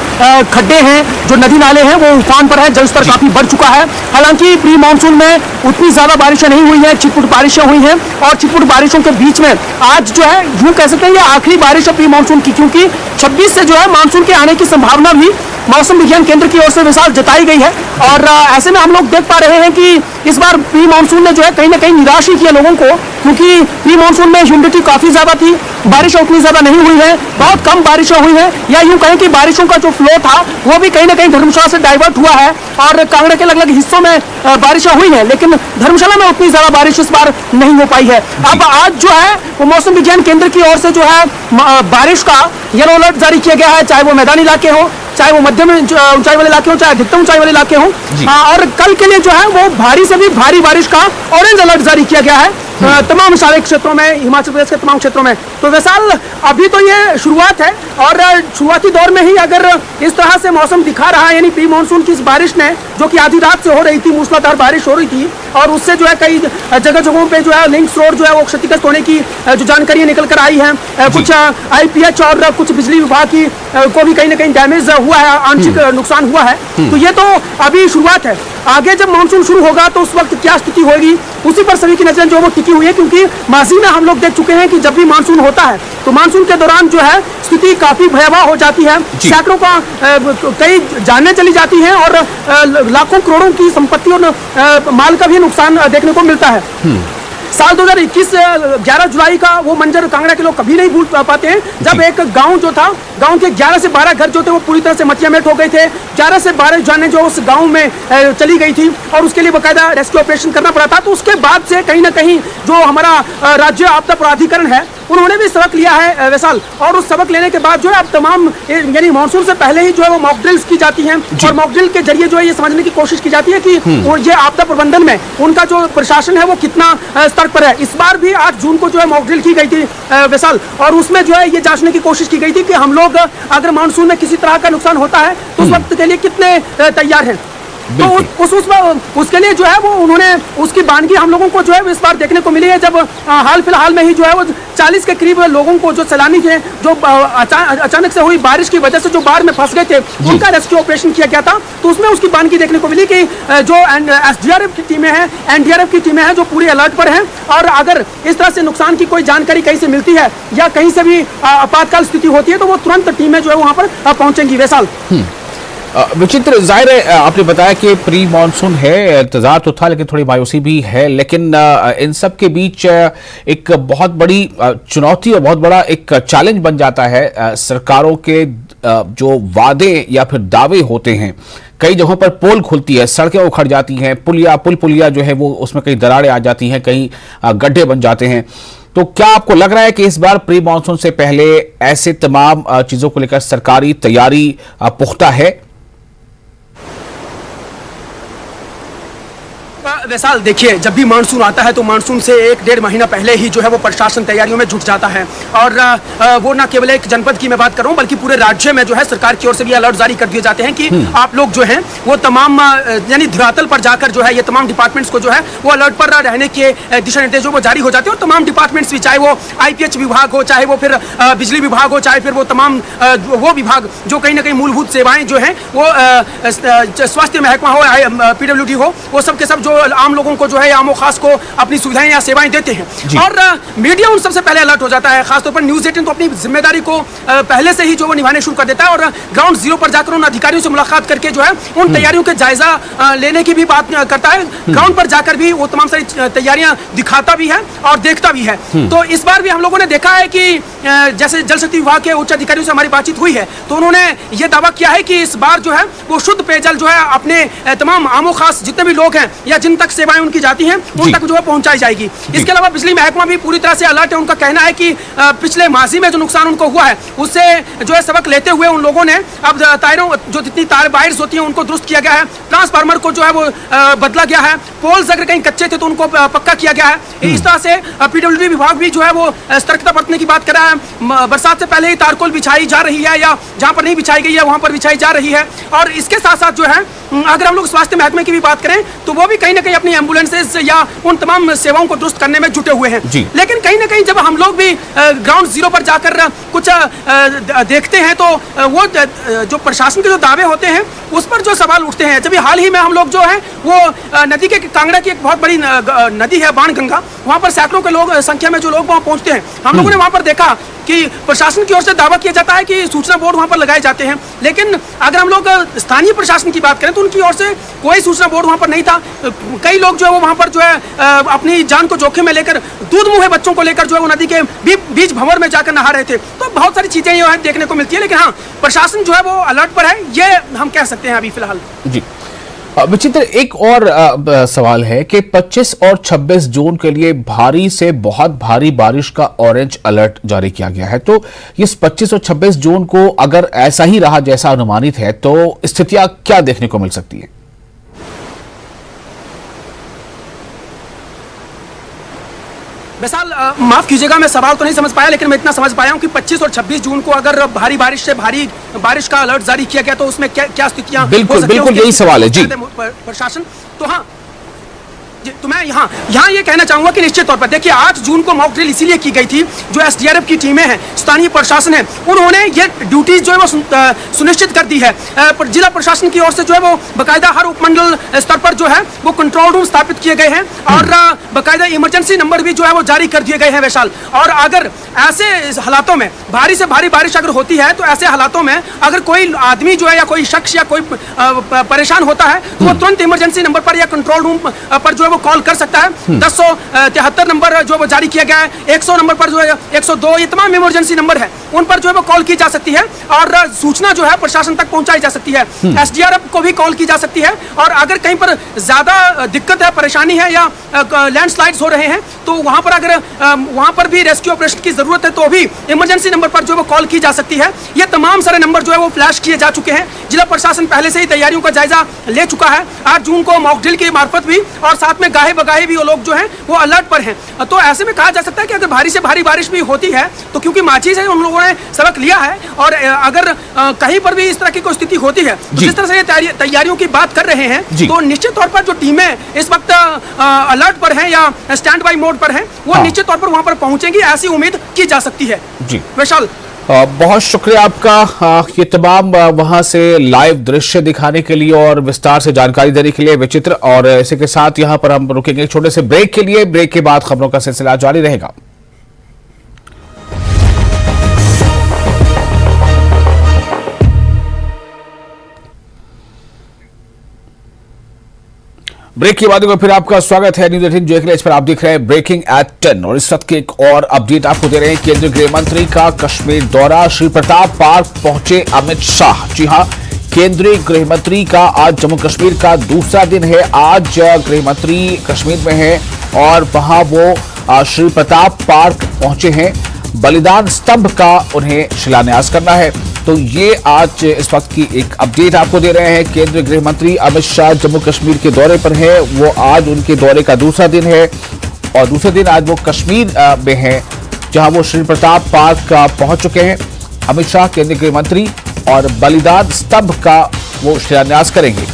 खड्डे हैं, जो नदी नाले हैं, वो उफान पर है, जलस्तर काफी बढ़ चुका है। हालांकि प्री मानसून में उतनी ज्यादा बारिशें नहीं हुई हैं, छिटपुट बारिशें हुई हैं। और छिटपुट बारिशों के बीच में आज जो है यूं कह सकते हैं ये आखिरी बारिश है प्री मानसून की, क्योंकि 26 से जो है मानसून के आने की संभावना भी मौसम विज्ञान केंद्र की ओर से विशाल जताई गई है। और ऐसे में हम लोग देख पा रहे हैं कि इस बार प्री मानसून ने जो है कहीं ना कहीं निराश ही किया लोगों को, क्योंकि प्री मानसून में ह्यूमिडिटी काफी ज्यादा थी, बारिशें उतनी ज्यादा नहीं हुई है, बहुत कम बारिशें हुई है, या यूं कहें कि बारिशों का जो फ्लो था वो भी कहीं ना कहीं धर्मशाला से डाइवर्ट हुआ है और कांगड़ा के अलग अलग हिस्सों में बारिशें हुई है, लेकिन धर्मशाला में उतनी ज्यादा बारिश इस बार नहीं हो पाई है। अब आज जो है वो मौसम विज्ञान केंद्र की ओर से जो है बारिश का येलो अलर्ट जारी किया गया है, चाहे वो मैदानी इलाके हो, चाहे वो मध्यम ऊंचाई वाले इलाके हो, चाहे अधिकतम ऊंचाई वाले इलाके हो। और कल के लिए जो है वो भारी से भी भारी बारिश का ऑरेंज अलर्ट जारी किया गया है तमाम सारे क्षेत्रों में, हिमाचल प्रदेश के तमाम क्षेत्रों में। तो वैसाल अभी तो ये शुरुआत है और शुरुआती दौर में ही अगर इस तरह से मौसम दिखा रहा है, यानी प्री मानसून की इस बारिश ने, जो कि आधी रात से हो रही थी, मूसलाधार बारिश हो रही थी और उससे जो है कई जगहों पे जो है लिंक्स रोड जो है वो क्षतिग्रस्त होने की जो जानकारी निकल कर आई है। कुछ IPH और कुछ बिजली विभाग की को भी कहीं ना कहीं डैमेज हुआ है, आंशिक नुकसान हुआ है। तो ये तो अभी शुरुआत है। आगे जब मानसून शुरू होगा तो उस वक्त क्या स्थिति होगी, उसी पर सभी की नजर जो वो टिकी हुई है, क्योंकि माजी में हम लोग देख चुके हैं कि जब भी मानसून होता है तो मानसून के दौरान जो है स्थिति काफी भयावह हो जाती है। सैकड़ों का कई जानें चली जाती हैं और लाखों करोड़ों की संपत्ति और माल का भी नुकसान देखने को मिलता है। साल 2021 11 जुलाई का वो मंजर कांगड़ा के लोग कभी नहीं भूल पाते हैं, जब एक गांव जो था, गांव के 11 से 12 घर जो थे वो पूरी तरह से मटियामेट हो गए थे। 11 से 12 जाने जो उस गांव में चली गई थी और उसके लिए बाकायदा रेस्क्यू ऑपरेशन करना पड़ा था। तो उसके बाद से कहीं ना कहीं जो हमारा राज्य आपदा प्राधिकरण है उन्होंने भी सबक लिया है वैसाल, और उस सबक लेने के बाद जो है अब तमाम यानी मानसून से पहले ही जो है वो मॉक ड्रिल्स की जाती हैं, और मॉक ड्रिल के जरिए जो है ये समझने की कोशिश की जाती है कि ये आपदा प्रबंधन में उनका जो प्रशासन है वो कितना स्तर पर है। इस बार भी 8 जून को जो है मॉक ड्रिल की गई थी वैसाल, और उसमें जो है ये जांचने की कोशिश की गई थी कि हम लोग अगर मानसून में किसी तरह का नुकसान होता है तो उस वक्त के लिए कितने तैयार हैं। तो उसके लिए जो है वो उन्होंने उसकी बानगी हम लोगों को जो है इस बार देखने को मिली है, जब हाल फिलहाल में ही जो है वो 40 के करीब लोगों को जो सैलानी थे जो अचानक से हुई बारिश की वजह से जो बाढ़ में फंस गए थे उनका रेस्क्यू ऑपरेशन किया गया था, तो उसमें उसकी बानगी देखने को मिली कि जो SDRF की टीमें हैं, NDRF की टीमें हैं जो पूरी अलर्ट पर हैं, और अगर इस तरह से नुकसान की कोई जानकारी कहीं से मिलती है या कहीं से भी आपातकाल स्थिति होती है तो वो तुरंत टीमें जो है वहां पर पहुंचेंगी। वैसाल विचित्र, जाहिर है आपने बताया कि प्री मानसून है, इंतजार तो था लेकिन थोड़ी मायूसी भी है, लेकिन इन सब के बीच एक बहुत बड़ी चुनौती और बहुत बड़ा एक चैलेंज बन जाता है सरकारों के जो वादे या फिर दावे होते हैं। कई जगहों पर पोल खुलती है, सड़कें उखड़ जाती हैं, पुलिया जो है वो उसमें कई दरारें आ जाती हैं, कहीं गड्ढे बन जाते हैं। तो क्या आपको लग रहा है कि इस बार प्री मानसून से पहले ऐसे तमाम चीजों को लेकर सरकारी तैयारी पुख्ता है? वैसाल देखिए, जब भी मानसून आता है तो मानसून से 1-1.5 महीना पहले ही जो है वो प्रशासन तैयारियों में जुट जाता है, और वो ना केवल एक जनपद की मैं बात कर रहा हूँ बल्कि पूरे राज्य में जो है सरकार की ओर से भी अलर्ट जारी कर दिए जाते हैं कि आप लोग जो हैं वो तमाम यानी धरातल पर जाकर जो है ये तमाम डिपार्टमेंट्स को जो है वो अलर्ट पर रहने के दिशा निर्देश वो जारी हो जाते हैं, और तमाम डिपार्टमेंट्स भी, चाहे वो IPH विभाग हो, चाहे वो फिर बिजली विभाग हो, चाहे फिर वो तमाम वो विभाग जो कहीं ना कहीं मूलभूत सेवाएं जो हैं वो स्वास्थ्य महकमा हो, PWD हो, वो सब के सब जो आम लोगों को जो है आमो खास को अपनी सुविधाएं या सेवाएं देते हैं, और मीडिया उन सबसे पहले अलर्ट हो जाता है। खासतौर पर न्यूज़ 18 तो अपनी जिम्मेदारी को पहले से ही जो वो निभाने शुरू कर देता है, और ग्राउंड जीरो पर जाकर उन अधिकारियों से मुलाकात करके जो है उन तैयारियों के जायजा लेने की भी बात करता है। ग्राउंड पर जाकर भी वो तमाम सारी तैयारियां दिखाता भी है और देखता भी है। तो इस बार भी हम लोगों ने देखा है कि जैसे जल शक्ति विभाग के उच्च अधिकारियों से हमारी बातचीत हुई है तो उन्होंने ये दावा किया है कि इस बार जो है वो शुद्ध पेयजल जो है अपने तमाम आमो खास जितने भी लोग हैं या जिन तक सेवाएं उनकी जाती हैं उन तक जो है पहुंचाई जाएगी। इसके अलावा बिजली महकमा भी पूरी तरह से अलर्ट है। उनका कहना है कि पिछले माजी में जो नुकसान उनको हुआ है उससे जो है सबक लेते हुए उन लोगों ने अब तारों जो जितनी तार वायर्स होती हैं उनको दुरुस्त किया गया है, ट्रांसफार्मर को जो है वो बदला गया है, पोल्स अगर कहीं कच्चे थे तो उनको पक्का किया गया है। इस तरह से PWD विभाग भी जो है वो सतर्कता बरतने की बात कर रहा है। बरसात से पहले ही तारकोल बिछाई जा रही है या जहां पर नहीं बिछाई गई है वहां पर बिछाई जा रही है। और इसके साथ साथ जो है अगर हम लोग स्वास्थ्य महकमे की भी बात करें तो वो भी कहीं ना कहीं अपनी एम्बुलेंसेज या उन तमाम सेवाओं को दुरुस्त करने में जुटे हुए हैं। लेकिन कहीं ना कहीं जब हम लोग भी ग्राउंड जीरो पर जाकर कुछ देखते हैं तो वो जो प्रशासन के जो दावे होते हैं उस पर जो सवाल उठते हैं। जब हाल ही में हम लोग जो है वो नदी के कांगड़ा की एक बहुत बड़ी नदी है बाणगंगा, वहां पर सैकड़ों के लोग संख्या में जो लोग वहां पहुंचते हैं, हम लोगों ने वहां पर देखा कि प्रशासन की ओर से दावा किया जाता है कि सूचना बोर्ड वहां पर लगाए जाते हैं, लेकिन अगर हम लोग स्थानीय प्रशासन की बात करें तो उनकी ओर से कोई सूचना बोर्ड वहां पर नहीं था। कई लोग जो है वो वहां पर जो है अपनी जान को जोखिम में लेकर दूध मुँहे बच्चों को लेकर जो है वो नदी के बीच भंवर में जाकर नहा रहे थे। तो बहुत सारी चीजें जो है देखने को मिलती है, लेकिन हाँ प्रशासन जो है वो अलर्ट पर है, ये हम कह सकते हैं अभी फिलहाल। जी विचित्र, एक और सवाल है कि 25 और 26 जून के लिए भारी से बहुत भारी बारिश का ऑरेंज अलर्ट जारी किया गया है। तो इस 25 और 26 जून को अगर ऐसा ही रहा जैसा अनुमानित है तो स्थितियां क्या देखने को मिल सकती है? वैसाल माफ कीजिएगा मैं सवाल तो नहीं समझ पाया, लेकिन मैं इतना समझ पाया हूं कि 25 और 26 जून को अगर भारी बारिश से भारी बारिश का अलर्ट जारी किया गया तो उसमें क्या स्थितियां बिल्कुल बिल्कुल यही सवाल है जी प्रशासन। तो हाँ तो मैं यहाँ ये कहना चाहूंगा कि निश्चित तौर पर देखिए 8 जून को मॉक ड्रिल इसीलिए की गई थी, जो SDRF की टीमें हैं, स्थानीय प्रशासन है, उन्होंने ये ड्यूटीज जो है वो सुनिश्चित कर दी है। जिला प्रशासन की ओर से जो है वो बाकायदा हर उपमंडल स्तर पर जो है वो कंट्रोल रूम स्थापित किए गए हैं और बाकायदा इमरजेंसी नंबर भी जो है वो जारी कर दिए गए हैं वैशाल। और अगर ऐसे हालातों में भारी से भारी बारिश अगर होती है तो ऐसे हालातों में अगर कोई आदमी जो है या कोई शख्स या कोई परेशान होता है तो वो तुरंत इमरजेंसी नंबर पर या कंट्रोल रूम पर जो है वो कॉल कर सकता है। 1073 नंबर जो वो जारी किया गया है, 100 नंबर पर जो है 102, ये तमाम इमरजेंसी नंबर है, उन पर जो है वो कॉल की जा सकती है और सूचना जो है प्रशासन तक पहुंचाई जा सकती है। एसडीआरएफ को भी कॉल की जा सकती है और अगर कहीं पर ज्यादा दिक्कत है, परेशानी है या लैंडस्लाइड्स हो रहे हैं तो वहां पर अगर वहां पर भी रेस्क्यू ऑपरेशन की जरूरत है तो भी इमरजेंसी नंबर पर जो वो कॉल की जा सकती है। ये तमाम सारे नंबर जो है वो फ्लैश किए जा चुके हैं। जिला प्रशासन पहले से ही तैयारियों का जायजा ले चुका है। 8 जून को मॉकड्रिल के मार्फत भी और साथ में गाहे बगाहे भी वो लोग जो हैं वो अलर्ट पर हैं। तो ऐसे में कहा जा सकता है कि अगर भारी से भारी बारिश भी होती है तो क्योंकि माची से उन लोगों ने सबक लिया है और अगर कहीं पर भी इस तरह की कोई स्थिति होती है तो जिस तरह से ये तैयारियों की बात कर रहे हैं तो निश्चित तौर पर जो टीमें इस वक्त अलर्ट पर हैं या स्टैंड बाई मोड पर हैं वो निश्चित तौर पर वहां पर पहुंचेंगी, ऐसी उम्मीद की जा सकती है। जी विशाल, बहुत शुक्रिया आपका ये तमाम वहां से लाइव दृश्य दिखाने के लिए और विस्तार से जानकारी देने के लिए विचित्र। और इसी के साथ यहां पर हम रुकेंगे एक छोटे से ब्रेक के लिए। ब्रेक के बाद खबरों का सिलसिला जारी रहेगा। ब्रेक के बाद फिर आपका स्वागत है न्यूज 18 जो पर आप देख रहे हैं ब्रेकिंग एट 10 और इस वक्त की एक और अपडेट आपको दे रहे हैं। केंद्रीय गृह मंत्री का कश्मीर दौरा, श्री प्रताप पार्क पहुंचे अमित शाह। जी हां, केंद्रीय गृह मंत्री का आज जम्मू कश्मीर का दूसरा दिन है। आज गृह मंत्री कश्मीर में है और वहां वो श्री प्रताप पार्क पहुंचे हैं। बलिदान स्तंभ का उन्हें शिलान्यास करना है। तो ये आज इस वक्त की एक अपडेट आपको दे रहे हैं। केंद्रीय गृह मंत्री अमित शाह जम्मू कश्मीर के दौरे पर है। वो आज उनके दौरे का दूसरा दिन है और दूसरे दिन आज वो कश्मीर में हैं जहां वो श्री प्रताप पार्क पहुंच चुके हैं। अमित शाह केंद्रीय गृह मंत्री और बलिदान स्तंभ का वो शिलान्यास करेंगे।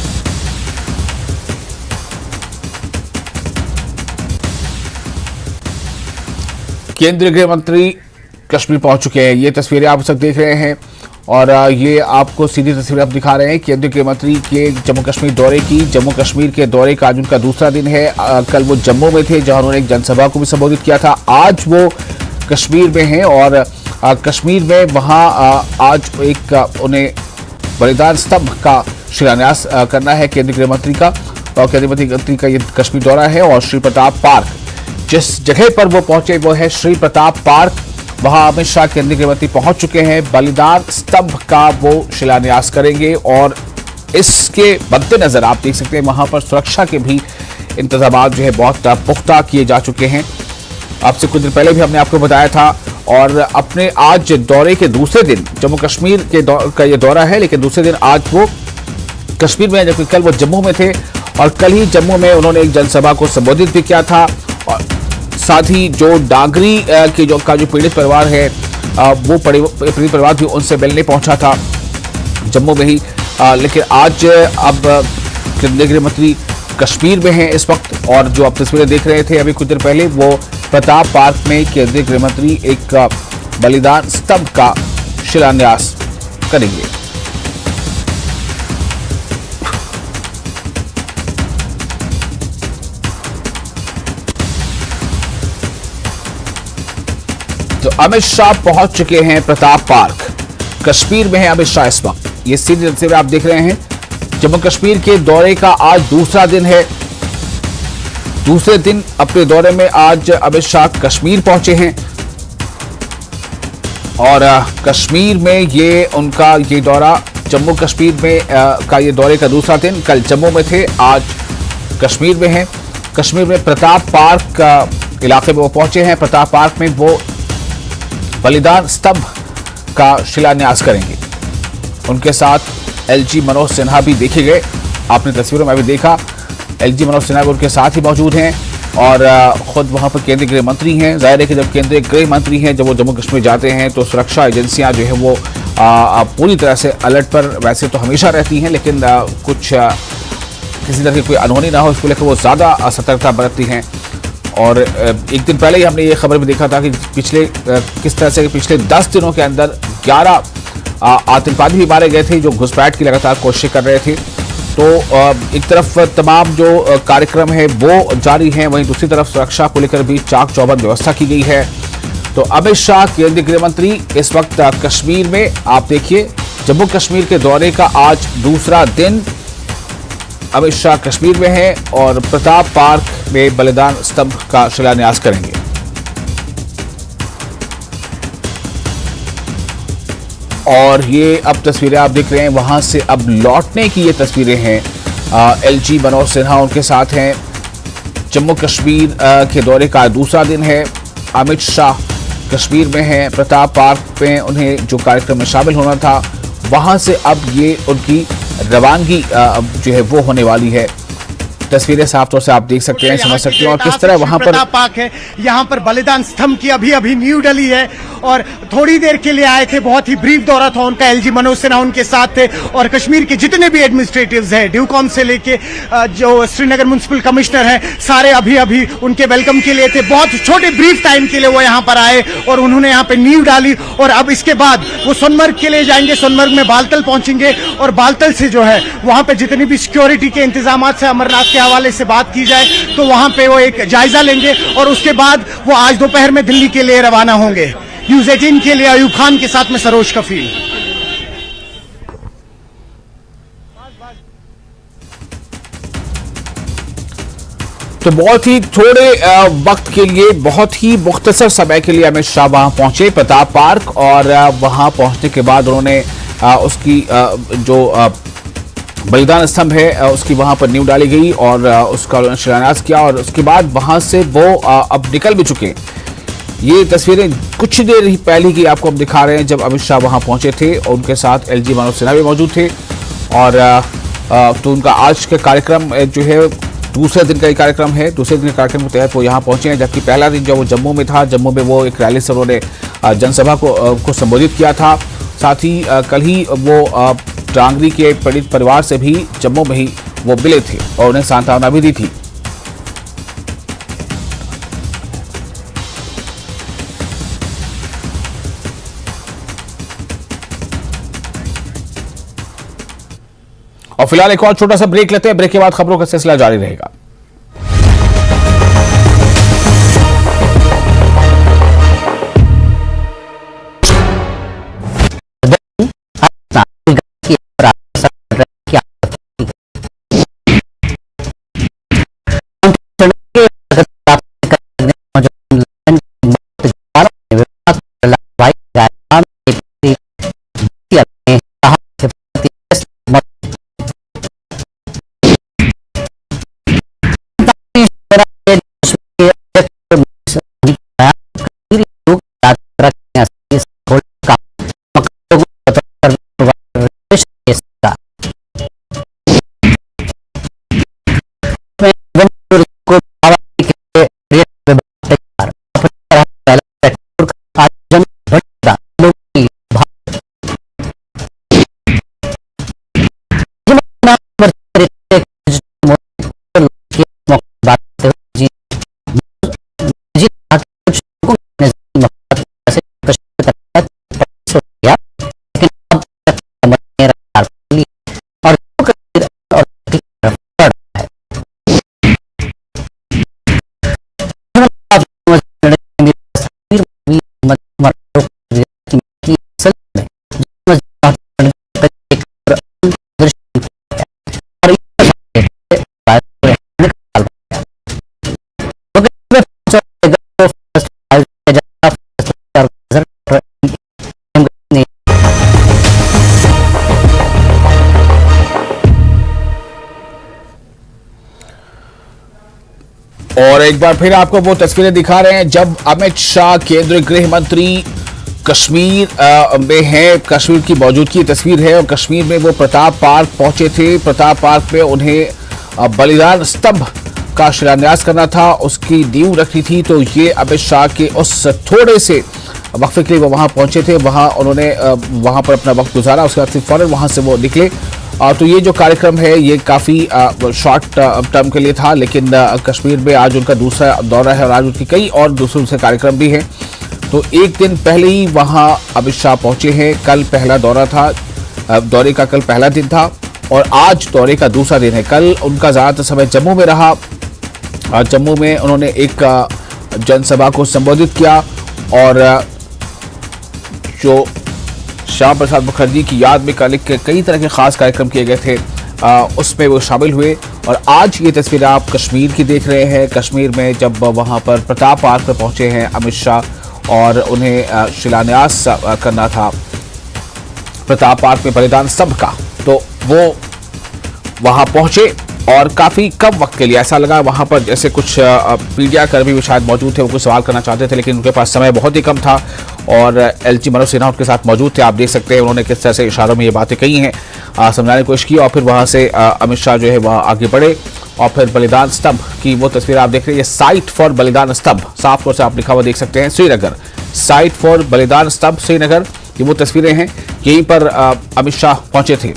केंद्रीय गृह मंत्री कश्मीर पहुंच चुके हैं। ये तस्वीरें आप सब देख रहे हैं और ये आपको सीधी तस्वीरें आप दिखा रहे हैं केंद्रीय गृह मंत्री के जम्मू कश्मीर दौरे की। जम्मू कश्मीर के दौरे का आज उनका दूसरा दिन है। कल वो जम्मू में थे जहां उन्होंने एक जनसभा को भी संबोधित किया था। आज वो कश्मीर में हैं और कश्मीर में वहां आज एक उन्हें बलिदान स्तंभ का शिलान्यास करना है केंद्रीय गृह मंत्री का। और केंद्रीय मंत्री का ये कश्मीर दौरा है और श्री प्रताप पार्क जिस जगह पर वो पहुंचे वो है श्री प्रताप पार्क। वहां अमित शाह केंद्रीय गृह मंत्री पहुंच चुके हैं। बलिदान स्तंभ का वो शिलान्यास करेंगे और इसके मद्देनजर आप देख सकते हैं वहां पर सुरक्षा के भी इंतजाम जो है बहुत पुख्ता किए जा चुके हैं। आपसे कुछ दिन पहले भी हमने आपको बताया था। और अपने आज दौरे के दूसरे दिन जम्मू कश्मीर का ये दौरा है, लेकिन दूसरे दिन आज वो कश्मीर में, जबकि कल वो जम्मू में थे और कल ही जम्मू में उन्होंने एक जनसभा को संबोधित भी किया था। और साथ ही जो डांगरी के जो पीड़ित परिवार है वो पीड़ित परिवार भी उनसे मिलने पहुंचा था जम्मू में ही। लेकिन आज अब केंद्रीय गृह मंत्री कश्मीर में हैं इस वक्त और जो आप तस्वीरें देख रहे थे अभी कुछ देर पहले वो प्रताप पार्क में केंद्रीय गृह मंत्री एक बलिदान स्तंभ का शिलान्यास करेंगे। तो अमित शाह पहुंच चुके हैं प्रताप पार्क। कश्मीर में है अमित शाह इस वक्त। ये सीधी तस्वीरें आप देख रहे हैं। जम्मू कश्मीर के दौरे का आज दूसरा दिन है। दूसरे दिन अपने दौरे में आज अमित शाह कश्मीर पहुंचे हैं और कश्मीर में ये उनका ये दौरा जम्मू कश्मीर में का ये दौरे का दूसरा दिन। कल जम्मू में थे, आज कश्मीर में हैं। कश्मीर में प्रताप पार्क इलाके में वो पहुंचे हैं। प्रताप पार्क में वो बलिदान स्तंभ का शिलान्यास करेंगे। उनके साथ एलजी मनोज सिन्हा भी देखे गए। आपने तस्वीरों में भी देखा एलजी मनोज सिन्हा भी उनके साथ ही मौजूद हैं और खुद वहां पर केंद्रीय गृह मंत्री हैं। जाहिर है कि जब केंद्रीय गृह मंत्री हैं जब वो जम्मू कश्मीर जाते हैं तो सुरक्षा एजेंसियां जो है वो पूरी तरह से अलर्ट पर वैसे तो हमेशा रहती हैं, लेकिन कुछ किसी तरह की कोई अनहोनी ना हो इसको लेकर वो ज़्यादा सतर्कता बरतती हैं। और एक दिन पहले ही हमने ये खबर भी देखा था कि किस तरह से पिछले 10 दिनों के अंदर 11 आतंकवादी भी मारे गए थे जो घुसपैठ की लगातार कोशिश कर रहे थे। तो एक तरफ तमाम जो कार्यक्रम है वो जारी हैं, वहीं दूसरी तरफ सुरक्षा को लेकर भी चाक चौबंद व्यवस्था की गई है। तो अमित शाह केंद्रीय गृह मंत्री इस वक्त कश्मीर में, आप देखिए जम्मू कश्मीर के दौरे का आज दूसरा दिन अमित शाह कश्मीर में हैं और प्रताप पार्क में बलिदान स्तंभ का शिलान्यास करेंगे। और ये अब तस्वीरें आप देख रहे हैं, वहां से अब लौटने की ये तस्वीरें हैं। एलजी मनोज सिन्हा उनके साथ हैं। जम्मू कश्मीर के दौरे का दूसरा दिन है। अमित शाह कश्मीर में हैं, प्रताप पार्क में उन्हें जो कार्यक्रम में शामिल होना था वहां से अब ये उनकी रवानगी जो है वो होने वाली है। तस्वीरें साफ तौर से आप देख सकते हैं, समझ सकते हैं। और किस तरह वहां पर पार्क है, यहाँ पर बलिदान स्तंभ की अभी न्यू डली है और थोड़ी देर के लिए आए थे, बहुत ही ब्रीफ दौरा था उनका। एलजी मनोज सिन्हा उनके साथ थे और कश्मीर के जितने भी एडमिनिस्ट्रेटिव्स हैं, ड्यूकॉम से लेके जो श्रीनगर म्युनिसिपल कमिश्नर हैं, सारे अभी उनके वेलकम के लिए थे। बहुत छोटे ब्रीफ टाइम के लिए वो यहाँ पर आए और उन्होंने यहाँ पे नींव डाली और अब इसके बाद वो सोनमर्ग के लिए जाएंगे। सोनमर्ग में बालतल पहुंचेंगे और बालतल से जो है वहां पे जितनी भी सिक्योरिटी के इंतजाम से अमरनाथ के हवाले से बात की जाए तो वहां पे वो एक जायजा लेंगे और उसके बाद वो आज दोपहर में दिल्ली के लिए रवाना होंगे। न्यूज़ 18 के लिए अयूब खान के साथ में सरोज कफील। तो बहुत ही थोड़े वक्त के लिए, बहुत ही मुख्तसर समय के लिए अमित शाह वहां पहुंचे प्रताप पार्क और वहां पहुंचने के बाद उन्होंने उसकी जो बलिदान स्तंभ है उसकी वहां पर नींव डाली गई और उसका शिलान्यास किया और उसके बाद वहां से वो अब निकल भी चुके। ये तस्वीरें कुछ देर ही पहले की आपको हम दिखा रहे हैं जब अमित शाह वहां पहुंचे थे और उनके साथ एलजी मनोज सिन्हा भी मौजूद थे। और तो उनका आज का कार्यक्रम जो है दूसरे दिन का ही कार्यक्रम है। दूसरे दिन के कार्यक्रम के तहत वो यहाँ पहुंचे हैं, जबकि पहला दिन जब वो जम्मू में था, जम्मू में वो एक रैली से उन्होंने जनसभा को संबोधित किया था। साथ ही कल ही वो डांगरी के पीड़ित परिवार से भी जम्मू में ही वो मिले थे और उन्हें सांत्वना भी दी थी। और फिलहाल एक और छोटा सा ब्रेक लेते हैं। ब्रेक के बाद खबरों का सिलसिला जारी रहेगा। और एक बार फिर आपको वो तस्वीरें दिखा रहे हैं जब अमित शाह केंद्रीय गृह मंत्री कश्मीर में हैं। कश्मीर की मौजूदगी तस्वीर है और कश्मीर में वो प्रताप पार्क पहुंचे थे। प्रताप पार्क में उन्हें बलिदान स्तंभ का शिलान्यास करना था, उसकी नींव रखनी थी। तो ये अमित शाह के उस थोड़े से वक्फे के लिए वो वहां पहुंचे थे, वहां उन्होंने वहां पर अपना वक्त गुजारा। उसके बाद फिर फौरन वहां से वो निकले। तो ये जो कार्यक्रम है ये काफ़ी शॉर्ट टर्म के लिए था, लेकिन कश्मीर में आज उनका दूसरा दौरा है और आज उनकी कई और दूसरे कार्यक्रम भी हैं। तो एक दिन पहले ही वहाँ अमित शाह पहुँचे हैं। कल पहला दौरा था, दौरे का कल पहला दिन था और आज दौरे का दूसरा दिन है। कल उनका ज़्यादातर समय जम्मू में रहा। जम्मू में उन्होंने एक जनसभा को संबोधित किया और जो श्यामा प्रसाद मुखर्जी की याद में कल कई तरह के खास कार्यक्रम किए गए थे उसमें वो शामिल हुए। और आज ये तस्वीर आप कश्मीर की देख रहे हैं। कश्मीर में जब वहाँ पर प्रताप पार्क पर पहुंचे हैं अमित शाह और उन्हें शिलान्यास करना था प्रताप पार्क में बलिदान स्तंभ का, तो वो वहां पहुंचे और काफी कम वक्त के लिए ऐसा लगा वहां पर जैसे कुछ मीडिया कर्मी भी शायद मौजूद थे, वो कुछ सवाल करना चाहते थे, लेकिन उनके पास समय बहुत ही कम था और एलजी मनोज सिन्हा उनके साथ मौजूद थे। आप देख सकते हैं उन्होंने किस तरह से इशारों में ये बातें कही हैं, समझाने की कोशिश की और फिर वहां से अमित शाह जो है वह आगे बढ़े और फिर बलिदान स्तंभ की वो तस्वीर आप देख रहे हैं। साइट फॉर बलिदान स्तंभ साफ तौर से आप लिखा हुआ देख सकते हैं, श्रीनगर, साइट फॉर बलिदान स्तंभ श्रीनगर, ये वो तस्वीरें हैं। यहीं पर अमित शाह पहुंचे थे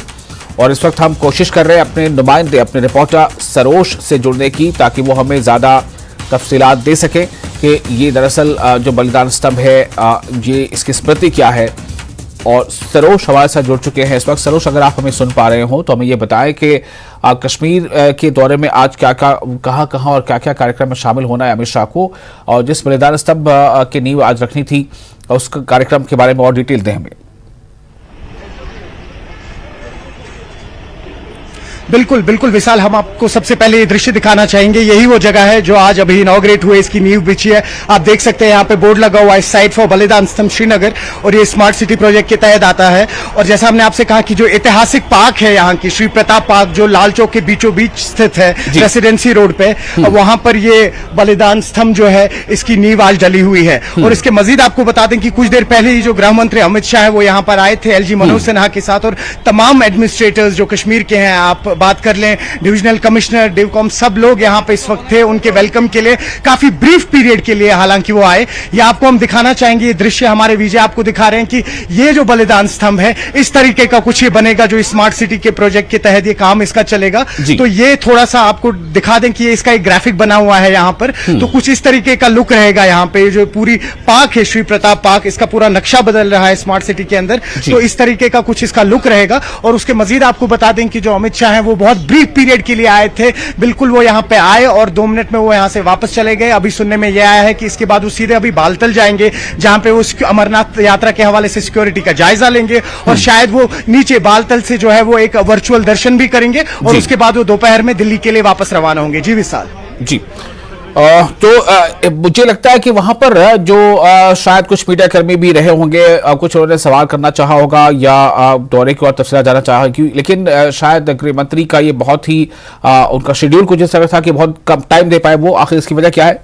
और इस वक्त हम कोशिश कर रहे हैं अपने नुमाइंदे, अपने रिपोर्टर सरोज से जुड़ने की, ताकि वो हमें ज़्यादा तफसीलात दे सकें कि ये दरअसल जो बलिदान स्तंभ है ये इसकी स्मृति क्या है। और सरोज हमारे साथ जुड़ चुके हैं इस वक्त। सरोज, अगर आप हमें सुन पा रहे हो तो हमें ये बताएं कि कश्मीर के दौरे में आज क्या क्या कहाँ और क्या क्या कार्यक्रम में शामिल होना है अमित शाह को, और जिस बलिदान स्तंभ की नींव आज रखनी थी उस कार्यक्रम के बारे में और डिटेल दें हमें। बिल्कुल बिल्कुल विशाल, हम आपको सबसे पहले ये दृश्य दिखाना चाहेंगे। यही वो जगह है जो आज अभी इनॉग्रेट हुए, इसकी नींव बिछी है। आप देख सकते हैं यहाँ पे बोर्ड लगा हुआ है, साइट फॉर बलिदान स्तंभ श्रीनगर, और ये स्मार्ट सिटी प्रोजेक्ट के तहत आता है। और जैसा हमने आपसे कहा कि जो ऐतिहासिक पार्क है यहाँ की, श्री प्रताप पार्क, जो लाल चौक के बीचों बीच स्थित है रेसिडेंसी रोड पे, वहां पर ये बलिदान स्तंभ जो है इसकी नींव आज डली हुई है। और इसके मजीद आपको बता दें कि कुछ देर पहले ही जो गृह मंत्री अमित शाह है वो यहाँ पर आए थे एलजी मनोज सिन्हा के साथ, और तमाम एडमिनिस्ट्रेटर्स जो कश्मीर के हैं, आप बात कर लें डिविजनल कमिश्नर, डिवकॉम, सब लोग यहाँ पे इस वक्त थे उनके वेलकम के लिए, काफी ब्रीफ पीरियड के लिए हालांकि वो आए। ये आपको हम दिखाना चाहेंगे, ये दृश्य हमारे विजय आपको दिखा रहे हैं कि ये जो बलिदान स्तंभ है इस तरीके का कुछ ये बनेगा जो स्मार्ट सिटी के प्रोजेक्ट के तहत ये काम इसका चलेगा। तो ये थोड़ा सा आपको दिखा दें कि इसका एक ग्राफिक बना हुआ है यहाँ पर, तो कुछ इस तरीके का लुक रहेगा यहाँ पे। जो पूरी पार्क है श्री प्रताप पार्क, इसका पूरा नक्शा बदल रहा है स्मार्ट सिटी के अंदर, तो इस तरीके का कुछ इसका लुक रहेगा। और उसके मजीद आपको बता दें कि जो अमित शाह है वो बहुत ब्रीफ पीरियड के लिए आए थे। बिल्कुल वो यहाँ पे आए और 2 मिनट में वो यहाँ से वापस चले गए। अभी सुनने में यह आया है कि इसके बाद वो सीधे अभी बालतल जाएंगे, जहां पे वो अमरनाथ यात्रा के हवाले से सिक्योरिटी का जायजा लेंगे, और शायद वो नीचे बालतल से जो है वो एक वर्चुअल दर्शन भी करेंगे, और उसके बाद वो दोपहर में दिल्ली के लिए वापस रवाना होंगे। जी विशाल जी, तो मुझे लगता है कि वहां पर जो शायद कुछ मीडिया कर्मी भी रहे होंगे, कुछ उन्होंने सवाल करना चाहा होगा या दौरे की और तफसीलात जानना चाहा, लेकिन शायद गृह मंत्री का ये बहुत ही उनका शेड्यूल कुछ इस तरह था कि बहुत कम टाइम दे पाए वो। आखिर इसकी वजह क्या है?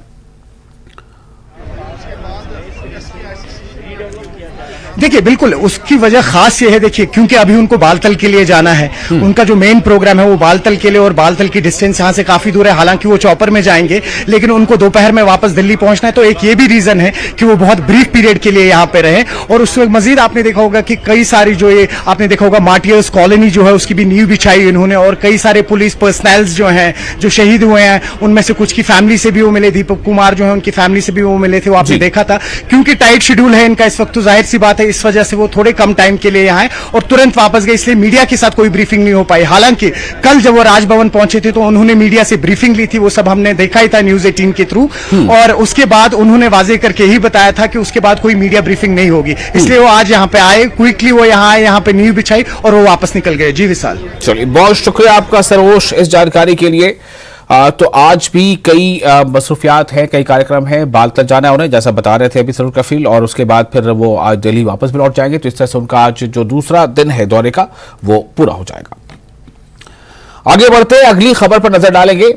देखिए बिल्कुल उसकी वजह खास ये है, देखिए क्योंकि अभी उनको बालतल के लिए जाना है, उनका जो मेन प्रोग्राम है वो बालतल के लिए, और बालतल की डिस्टेंस यहाँ से काफी दूर है। हालांकि वो चॉपर में जाएंगे, लेकिन उनको दोपहर में वापस दिल्ली पहुंचना है, तो एक ये भी रीजन है कि वो बहुत ब्रीफ पीरियड के लिए यहाँ पे रहे। और उसमें मजीद आपने देखा होगा कि कई सारी जो ये आपने देखा होगा मार्टियर्स कॉलोनी जो है उसकी भी नींव बिछाई इन्होंने, और कई सारे पुलिस पर्सनल्स जो हैं जो शहीद हुए हैं उनमें से कुछ की फैमिली से भी वो मिले, दीपक कुमार जो है उनकी फैमिली से भी वो मिले थे, वो आपने देखा था। क्योंकि टाइट शेड्यूल है इनका इस वक्त, तो जाहिर सी बात है इस वजह से वो थोड़े कम टाइम के लिए यहाँ आए और तुरंत वापस गए, इसलिए मीडिया के साथ कोई ब्रीफिंग नहीं हो पाई। हालांकि कल जब वो राजभवन पहुंचे थे तो उन्होंने मीडिया से ब्रीफिंग ली थी, वो सब हमने देखा ही था न्यूज 18 के थ्रू, और उसके बाद उन्होंने वाजे करके ही बताया था कि उसके बाद कोई मीडिया ब्रीफिंग नहीं होगी, इसलिए वो आज यहाँ पे आए, क्विकली वो यहाँ आए, यहाँ पे नींव बिछाई और वो वापस निकल गए। जी विशाल, चलिए बहुत शुक्रिया आपका सरोज इस जानकारी के लिए। तो आज भी कई मसरूफियात हैं, कई कार्यक्रम हैं, बालतल जाना है उन्हें, जैसा बता रहे थे अभी सरूर कफील, और उसके बाद फिर वो आज दिल्ली वापस भी लौट जाएंगे। तो इस तरह से उनका आज जो दूसरा दिन है दौरे का वो पूरा हो जाएगा। आगे बढ़ते अगली खबर पर नजर डालेंगे।